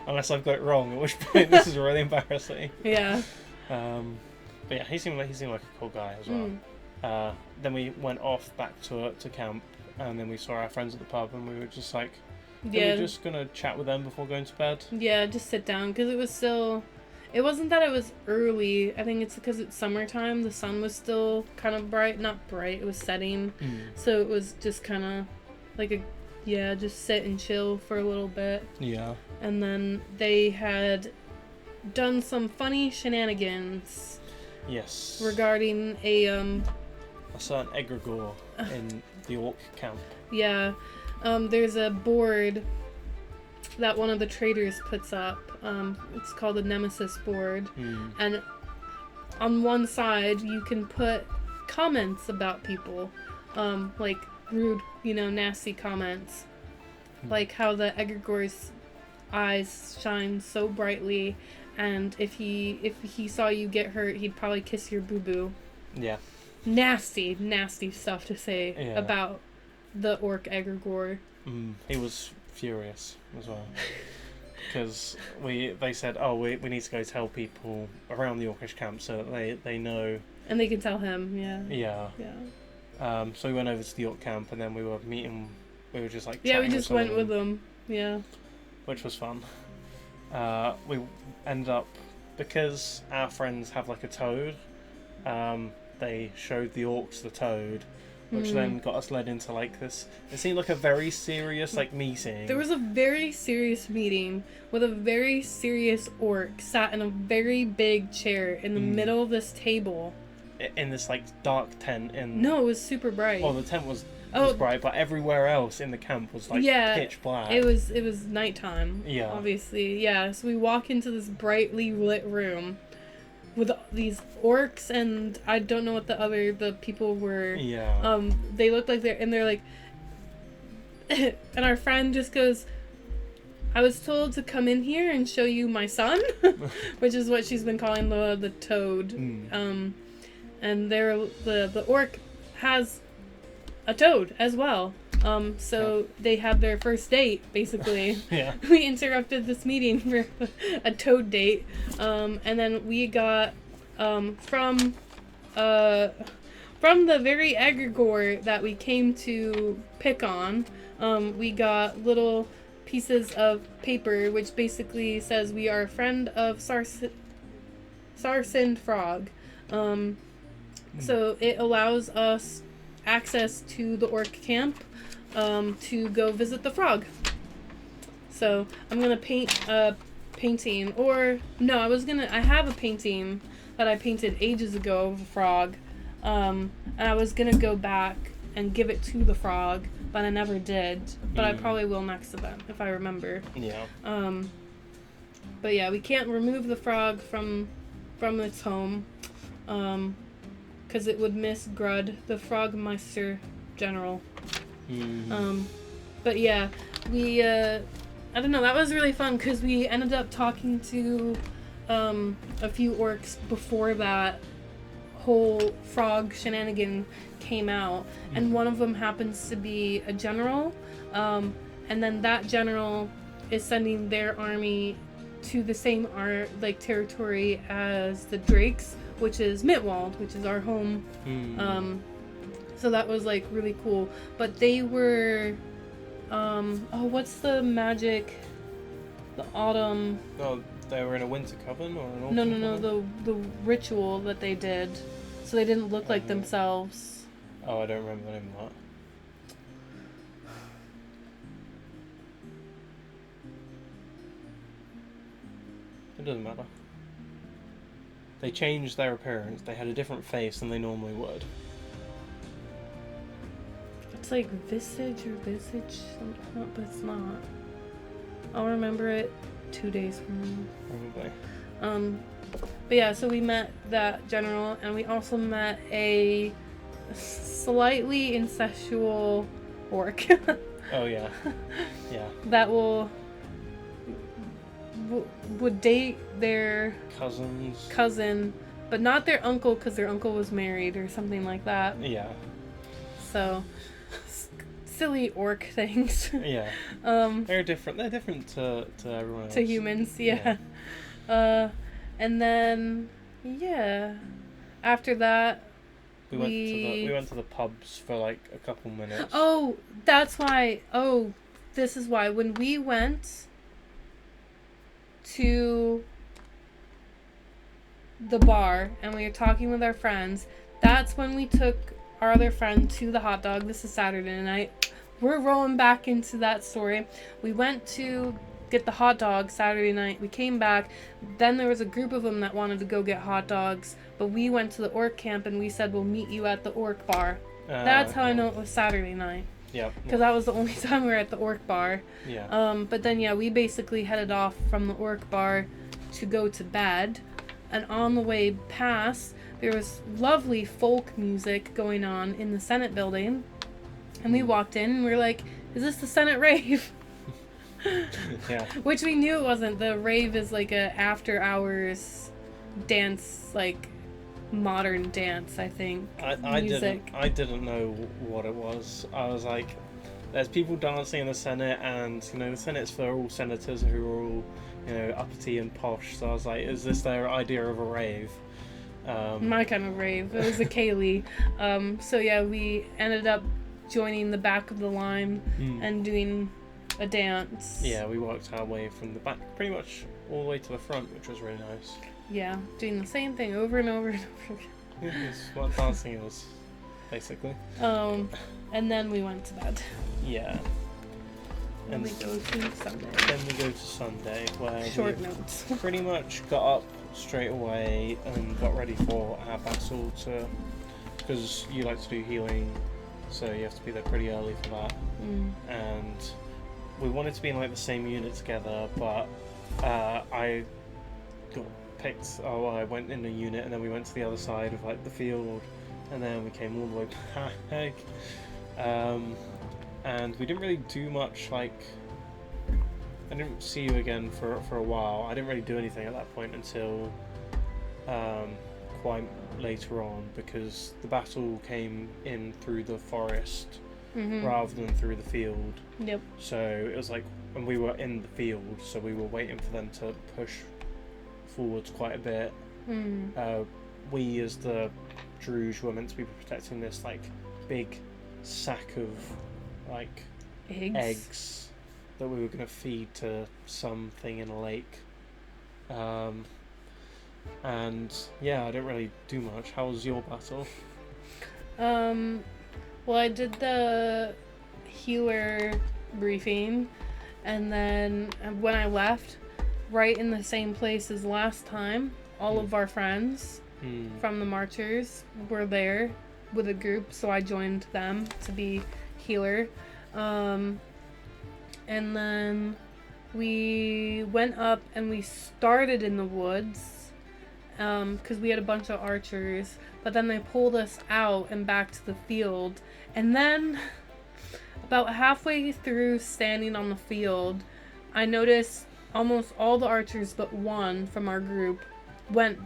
Unless I've got it wrong, at which point this is really embarrassing. Yeah. But yeah, he seemed like a cool guy as well. Then we went off back to camp, and then we saw our friends at the pub, and we were just like, we were just gonna chat with them before going to bed. Yeah, just sit down, because it was still... It wasn't that it was early. I think it's because it's summertime. The sun was still kind of bright. Not bright. It was setting. So it was just kind of like just sit and chill for a little bit. Yeah. And then they had done some funny shenanigans. Yes. Regarding a certain egregore in the orc camp. Yeah. There's a board that one of the traders puts up. It's called a Nemesis board. And on one side you can put comments about people, like rude, nasty comments, like how the egregore's eyes shine so brightly, and if he saw you get hurt, he'd probably kiss your boo-boo. Yeah. Nasty stuff to say about the orc egregore. He was furious as well. Because they said, oh, we need to go tell people around the orcish camp so that they know. And they can tell him, Yeah. So we went over to the orc camp, and then we were just like we just went with them. Yeah. Which was fun. We ended up, because our friends have like a toad, they showed the orcs the toad, which then got us led into like this. It seemed like a very serious meeting. There was a very serious meeting with a very serious orc sat in a very big chair in the middle of this table. In this like dark tent. No, it was super bright. Well, the tent was bright, but everywhere else in the camp was like pitch black. It was nighttime. Yeah. Obviously, yeah. So we walk into this brightly lit room with these orcs, and I don't know what the people were. Yeah. They look like they're like, and our friend just goes, I was told to come in here and show you my son, which is what she's been calling the toad. And the orc has a toad as well. So they had their first date, basically. Yeah. We interrupted this meeting for a toad date. And then we got from the very egregore that we came to pick on, we got little pieces of paper which basically says we are a friend of Sarcin Frog. So it allows us access to the orc camp to go visit the frog. So I'm gonna paint a painting, or no, I have a painting that I painted ages ago of a frog, and I was gonna go back and give it to the frog, but I never did. But I probably will next event if I remember. Yeah. But yeah, we can't remove the frog from its home, because it would miss Grud, the Frogmeister General. But yeah, we I don't know, that was really fun because we ended up talking to a few orcs before that whole frog shenanigan came out, and one of them happens to be a general, and then that general is sending their army to the same territory as the Drakes, which is Mittwald, which is our home. So that was like really cool. But they were, what's the magic? The autumn. Oh, they were in a winter coven or an autumn No. coven? The ritual that they did, so they didn't look like themselves. Oh, I don't remember the name of that. It doesn't matter. They changed their appearance. They had a different face than they normally would. It's like visage or visage, but it's not. I'll remember it 2 days from now. Probably. But yeah, so we met that general, and we also met a slightly incestual orc. Oh yeah, yeah. That would date their cousin, but not their uncle, because their uncle was married or something like that. Yeah. So silly orc things. Yeah. They're different. They're different to everyone else. To humans, yeah. And then after that we went to the pubs for like a couple minutes. Oh, that's why. Oh, this is why when we went to the bar and we were talking with our friends, that's when we took our other friend to the hot dog. This is Saturday night. We're rolling back into that story. We went to get the hot dog Saturday night. We came back. Then there was a group of them that wanted to go get hot dogs, but we went to the orc camp and we said we'll meet you at the orc bar. That's how I know it was Saturday night. Yeah. Because that was the only time we were at the orc bar. Yeah. But then we basically headed off from the orc bar to go to bed, and on the way past there was lovely folk music going on in the Senate building, and we walked in and we were like, "Is this the Senate rave?" Yeah. Which we knew it wasn't. The rave is like a after hours dance, like modern dance, I think. I didn't know what it was. I was like, there's people dancing in the Senate, and the Senate's for all senators who are all uppity and posh. So I was like, is this their idea of a rave? My kind of rave. It was a Achaidh. So yeah, we ended up joining the back of the line and doing a dance. Yeah, we worked our way from the back pretty much all the way to the front, which was really nice. Yeah, doing the same thing over and over and over again. It's what dancing is, basically. And then we went to bed. Yeah. And we go to Sunday. Then we go to Sunday, where short notes. Pretty much got up straight away and got ready for our battle because you like to do healing, so you have to be there pretty early for that. And we wanted to be in like the same unit together, but I got picked. I went in a unit, and then we went to the other side of like the field, and then we came all the way back. And we didn't really do much. Like, I didn't see you again for a while. I didn't really do anything at that point until quite later on, because the battle came in through the forest rather than through the field. Yep. So it was like, and we were in the field, so we were waiting for them to push forwards quite a bit. We, as the Druge, were meant to be protecting this like big sack of like eggs that we were going to feed to something in a lake. And yeah, I didn't really do much. How was your battle? Well, I did the healer briefing, and then when I left, right in the same place as last time, all of our friends from the Marchers were there with a group, so I joined them to be healer. And then we went up and we started in the woods because we had a bunch of archers, but then they pulled us out and back to the field. And then about halfway through standing on the field, I noticed almost all the archers but one from our group went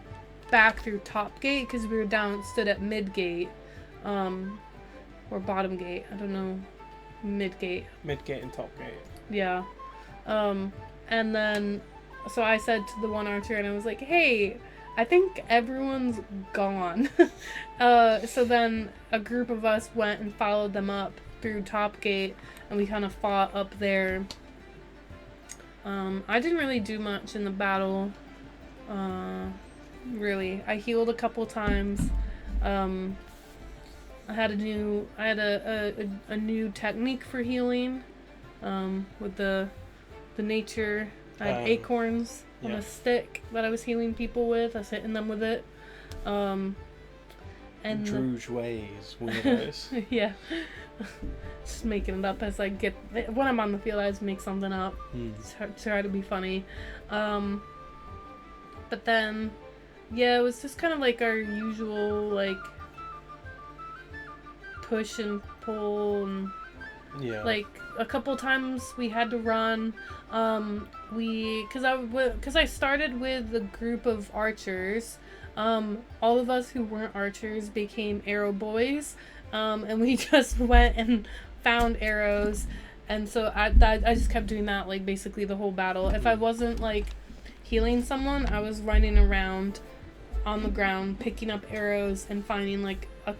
back through top gate, because we were stood at mid gate, or bottom gate, I don't know, mid gate and top gate. Yeah. And then so I said to the one archer, and I was like, hey, I think everyone's gone. So then a group of us went and followed them up through Top Gate, and we kind of fought up there. I didn't really do much in the battle. Really, I healed a couple times. I had a new technique for healing. With the nature. I had acorns on a stick that I was healing people with. I was hitting them with it. And Druge ways, weirdos. Yeah. Just making it up as I get... When I'm on the field, I just make something up. Try to be funny. But then, yeah, it was just kind of like our usual, like, push and pull and... Yeah. Like, a couple times we had to run. Because I started with a group of archers. All of us who weren't archers became arrow boys. And we just went and found arrows. And so I just kept doing that, like, basically the whole battle. If I wasn't, like, healing someone, I was running around on the ground, picking up arrows and finding, like, a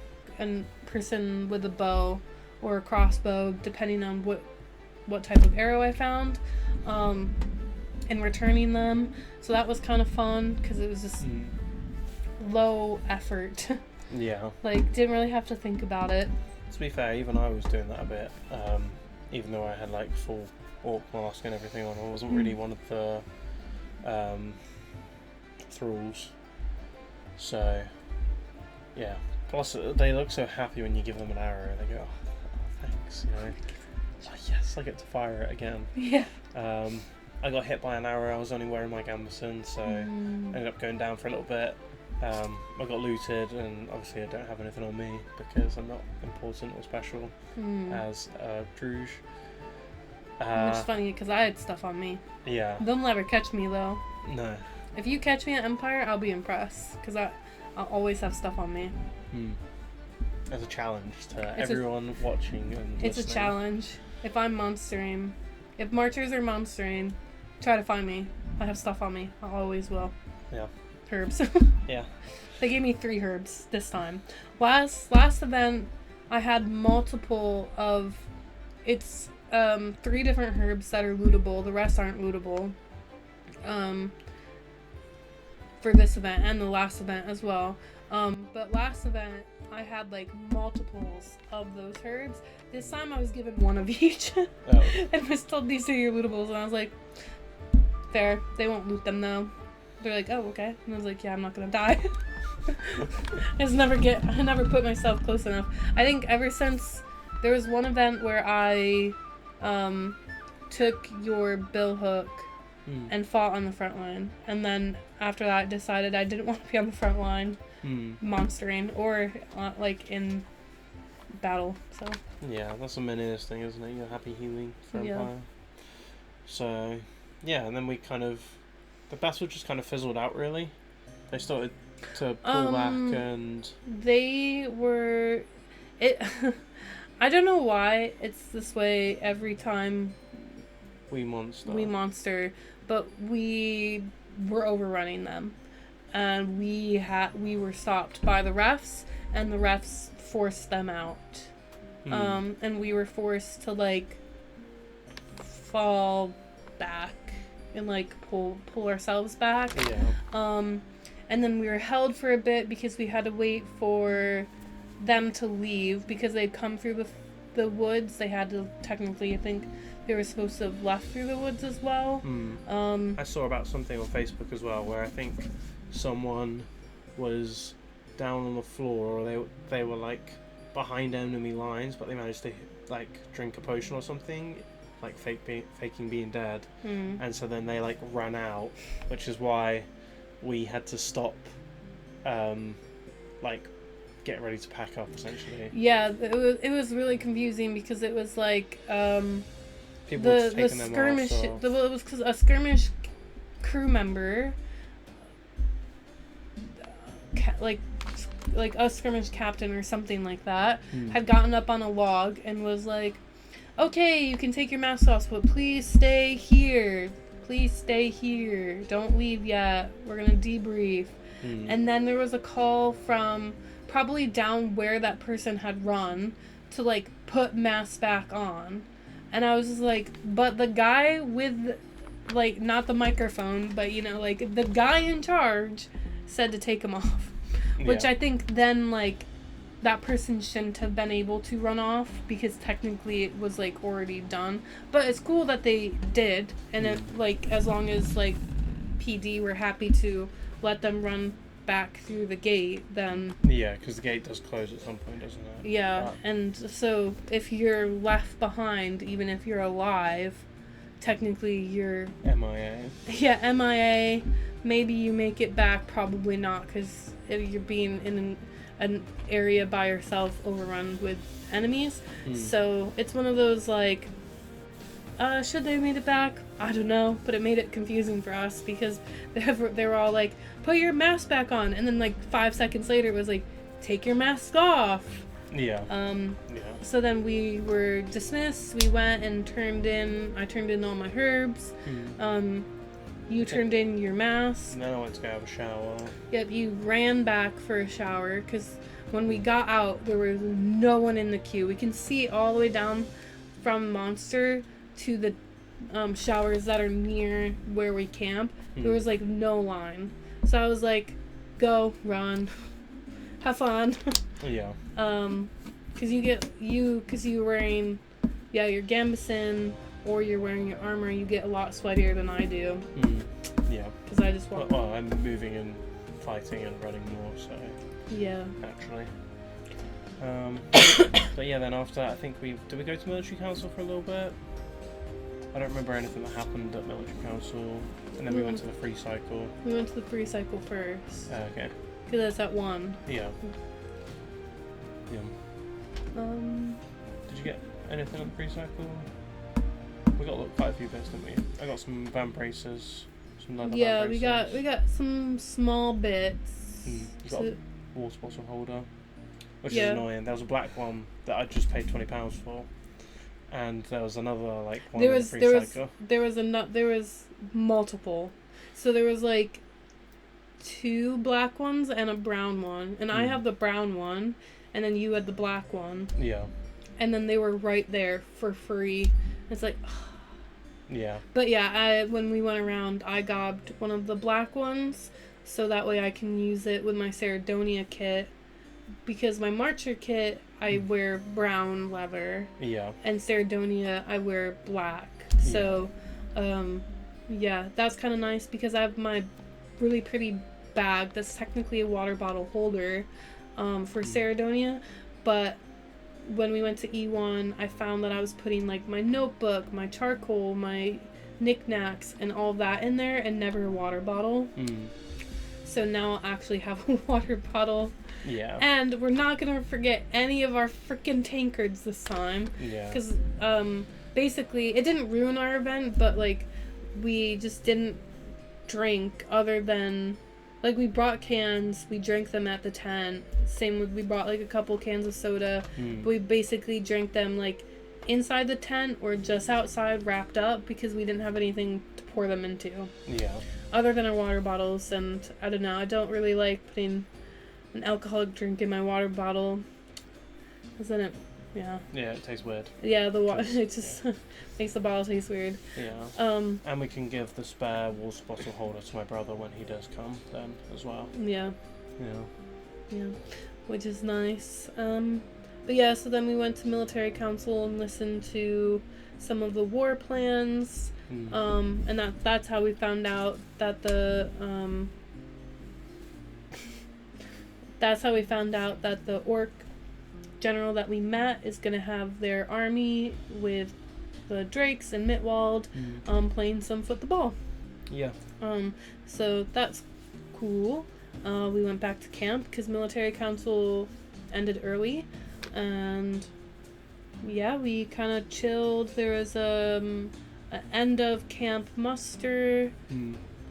person with a bow or a crossbow, depending on what type of arrow I found, and returning them. So that was kind of fun, because it was just low effort. Yeah. Like, didn't really have to think about it. To be fair, even I was doing that a bit, even though I had, like, full orc mask and everything on. I wasn't really one of the thralls. So, yeah. Plus, they look so happy when you give them an arrow. They go, oh, thanks, you know. Oh, yes, I get to fire it again. Yeah. I got hit by an arrow. I was only wearing my gambeson, so I ended up going down for a little bit. I got looted, and obviously I don't have anything on me because I'm not important or special as Druge. Which is funny, because I had stuff on me. Yeah. They'll never catch me, though. No. If you catch me at Empire, I'll be impressed, because I'll always have stuff on me. As a challenge to everyone watching and It's listening. a challenge. If I'm monstering, if marchers are monstering, try to find me. I have stuff on me. I always will. Yeah. Herbs. Yeah. They gave me 3 herbs this time. Last event, I had multiple of... It's 3 different herbs that are lootable. The rest aren't lootable. For this event and the last event as well. But last event, I had, like, multiples of those herbs. This time I was given 1 of each. And was told these are your lootables. And I was like, fair. They won't loot them, though. They're like, oh, okay. And I was like, yeah, I'm not gonna die. I never put myself close enough. I think ever since there was one event where I took your billhook and fought on the front line. And then after that, I decided I didn't want to be on the front line monstering or like in battle. So yeah, that's the miniest thing, isn't it? You're happy healing for Empire. So yeah, and then the battle just kind of fizzled out, really. They started to pull back, and they were I don't know why it's this way every time we monster, but we were overrunning them, and we were stopped by the refs, and the refs forced them out. And we were forced to, like, fall back and, like, pull ourselves back. And then we were held for a bit because we had to wait for them to leave, because they'd come through the woods. They had to technically, I think they were supposed to have left through the woods as well. I saw about something on Facebook as well where I think someone was down on the floor, or they were, like, behind enemy lines, but they managed to, like, drink a potion or something, like faking being dead, and so then they, like, ran out, which is why we had to stop, like, get ready to pack up, essentially. Yeah, it was really confusing, because it was like people were the skirmish. It was because a skirmish crew member, like a skirmish captain or something like that, had gotten up on a log and was like, okay, you can take your mask off, but please stay here. Please stay here. Don't leave yet. We're going to debrief. And then there was a call from probably down where that person had run to, like, put masks back on. And I was just like, but the guy with, like, not the microphone, but, you know, like, the guy in charge said to take them off. Which I think then, like, that person shouldn't have been able to run off because technically it was, like, already done. But it's cool that they did. And, it, like, as long as, like, PD were happy to let them run back through the gate, then... Yeah, because the gate does close at some point, doesn't it? Yeah, and so if you're left behind, even if you're alive, technically you're... MIA. Yeah, MIA. Maybe you make it back, probably not, because you're being in an area by yourself overrun with enemies. So it's one of those, like... should they have made it back? I don't know, but it made it confusing for us because they were all like, put your mask back on, and then like 5 seconds later it was like, take your mask off. Yeah. So then we were dismissed. We went and I turned in all my herbs. You turned in your mask. And then I went to go have a shower. Yep, you ran back for a shower because when we got out, there was no one in the queue. We can see all the way down from Monster to the showers that are near where we camp. There was like no line. So I was like, go, run, have fun. Yeah. Cause you're wearing, your gambeson or you're wearing your armor, you get a lot sweatier than I do. Yeah. Cause I just walk. Well, I'm moving and fighting and running more, so. Yeah. Naturally. But yeah, then after that, I think did we go to military council for a little bit? I don't remember anything that happened at military council, and then we went to the free cycle. We went to the free cycle first. Okay. Cause that's at 1. Yeah. Yeah. Did you get anything on the free cycle? We got quite a few bits, didn't we? I got some van braces, some leather van braces. Yeah, we got some small bits. You got a water bottle holder, which is annoying. There was a black one that I just paid £20 for. And there was another like one in the free cycle. There was multiple. So there was like 2 black ones and a brown one, and I have the brown one, and then you had the black one. Yeah. And then they were right there for free. It's like. Yeah. But yeah, when we went around, I grabbed one of the black ones, so that way I can use it with my Ceradonia kit, because my Marcher kit I wear brown leather. Yeah. And Ceradonia I wear black. So, that's kind of nice because I have my really pretty bag that's technically a water bottle holder for Ceradonia, but when we went to E1, I found that I was putting like my notebook, my charcoal, my knickknacks, and all that in there, and never a water bottle. So now I'll actually have a water bottle. Yeah. And we're not gonna forget any of our freaking tankards this time. Yeah. Because basically it didn't ruin our event, but like we just didn't drink other than. Like, we brought cans, we drank them at the tent. Same with, we brought, like, a couple cans of soda. But we basically drank them, like, inside the tent or just outside, wrapped up, because we didn't have anything to pour them into. Yeah. Other than our water bottles, and I don't know, I don't really like putting an alcoholic drink in my water bottle. Because then yeah, it tastes weird. Yeah, it just makes the bottle taste weird. Yeah. And we can give the spare water bottle holder to my brother when he does come then as well. Yeah. Yeah. Yeah. Which is nice. But yeah, so then we went to military council and listened to some of the war plans. And that's how we found out that the orc general that we met is going to have their army with the Drakes and Mitwald playing some football. Yeah. So that's cool. We went back to camp because military council ended early, and yeah, we kind of chilled. There was an end of camp muster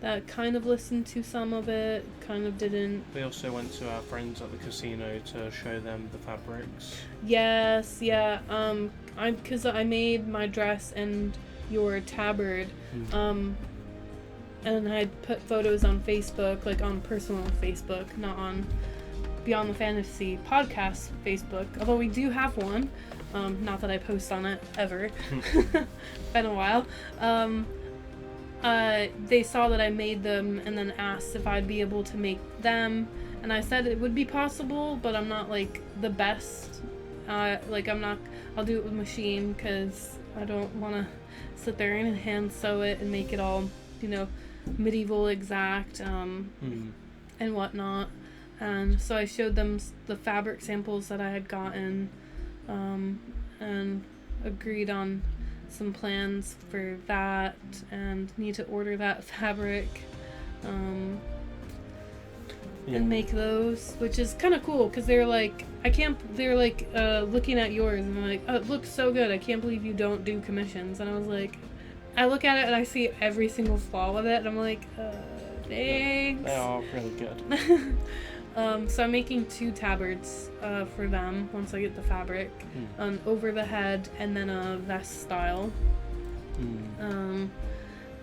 that kind of listened to some of it, kind of didn't. We also went to our friends at the casino to show them the fabrics. Yes, yeah. Because I made my dress and your tabard. and I'd put photos on Facebook, like on personal Facebook, not on Beyond the Fantasy podcast Facebook, although we do have one. Not that I post on it ever. Been a while. They saw that I made them and then asked if I'd be able to make them, and I said it would be possible, but I'm not like the best. I'll do it with machine because I don't want to sit there and hand sew it and make it all, medieval exact and whatnot. And so I showed them the fabric samples that I had gotten, and agreed on some plans for that, and need to order that fabric and make those, which is kind of cool because they're like looking at yours and they're like, oh, it looks so good, I can't believe you don't do commissions. And I was like, I look at it and I see every single flaw with it, and I'm like, thanks. They are really good. So I'm making 2 tabards for them once I get the fabric, over the head, and then a vest style.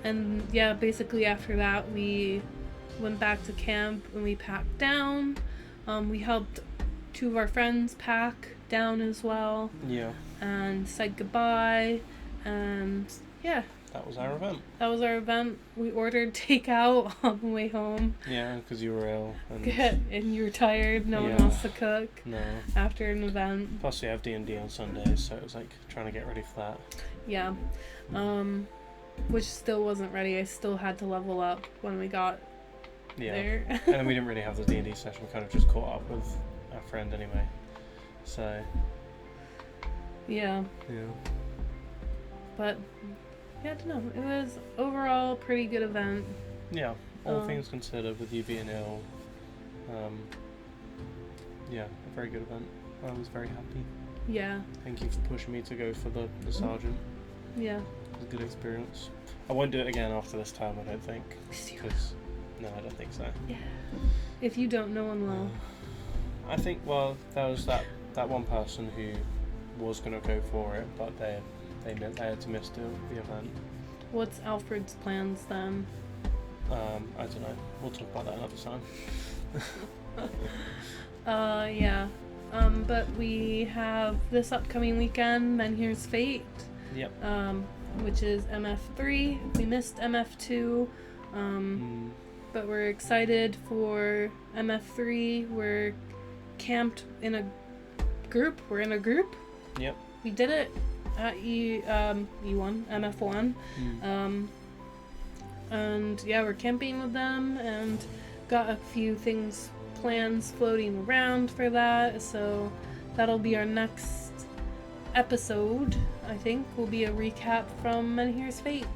And yeah, basically after that we went back to camp and we packed down. We helped 2 of our friends pack down as well. Yeah. And said goodbye, and yeah. That was our event. We ordered takeout on the way home. Yeah, because you were ill. And you were tired. No one wants to cook. No. After an event. Plus we have D&D on Sundays, so it was like trying to get ready for that. Yeah. Which still wasn't ready. I still had to level up when we got there. And then we didn't really have the D&D session. We kind of just caught up with our friend anyway. So. Yeah. But yeah, I don't know. It was overall a pretty good event. Yeah, all things considered, with you being ill. Yeah, a very good event. I was very happy. Yeah. Thank you for pushing me to go for the sergeant. Yeah. It was a good experience. I won't do it again after this time, I don't think. No, I don't think so. Yeah. If you don't, no one will. I think, well, there was that one person who was going to go for it, but they had to miss the event. What's Alfred's plans then? I don't know. We'll talk about that another time. Yeah. But we have this upcoming weekend, Menhir's Fate. Yep. Which is MF3. We missed MF2. But we're excited for MF3. We're camped in a group. We're in a group. Yep. We did it. E1, MF1. And yeah, we're camping with them and got a few plans floating around for that, so that'll be our next episode. I think will be a recap from Menhir's Fate.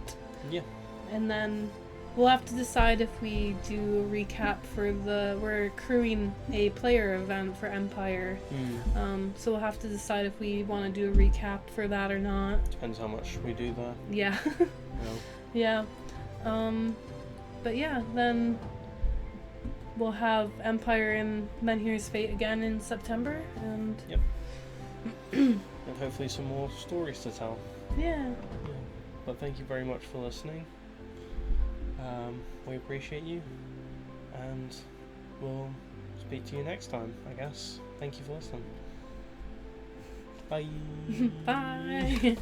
Yeah. And then we'll have to decide if we do a recap for we're crewing a player event for Empire. So we'll have to decide if we want to do a recap for that or not. Depends how much we do there. Yeah. Yeah. But yeah, then we'll have Empire and Menhir's Fate again in September, and yep. And hopefully some more stories to tell. Yeah. But thank you very much for listening. We appreciate you, and we'll speak to you next time, I guess. Thank you for listening. Bye. Bye.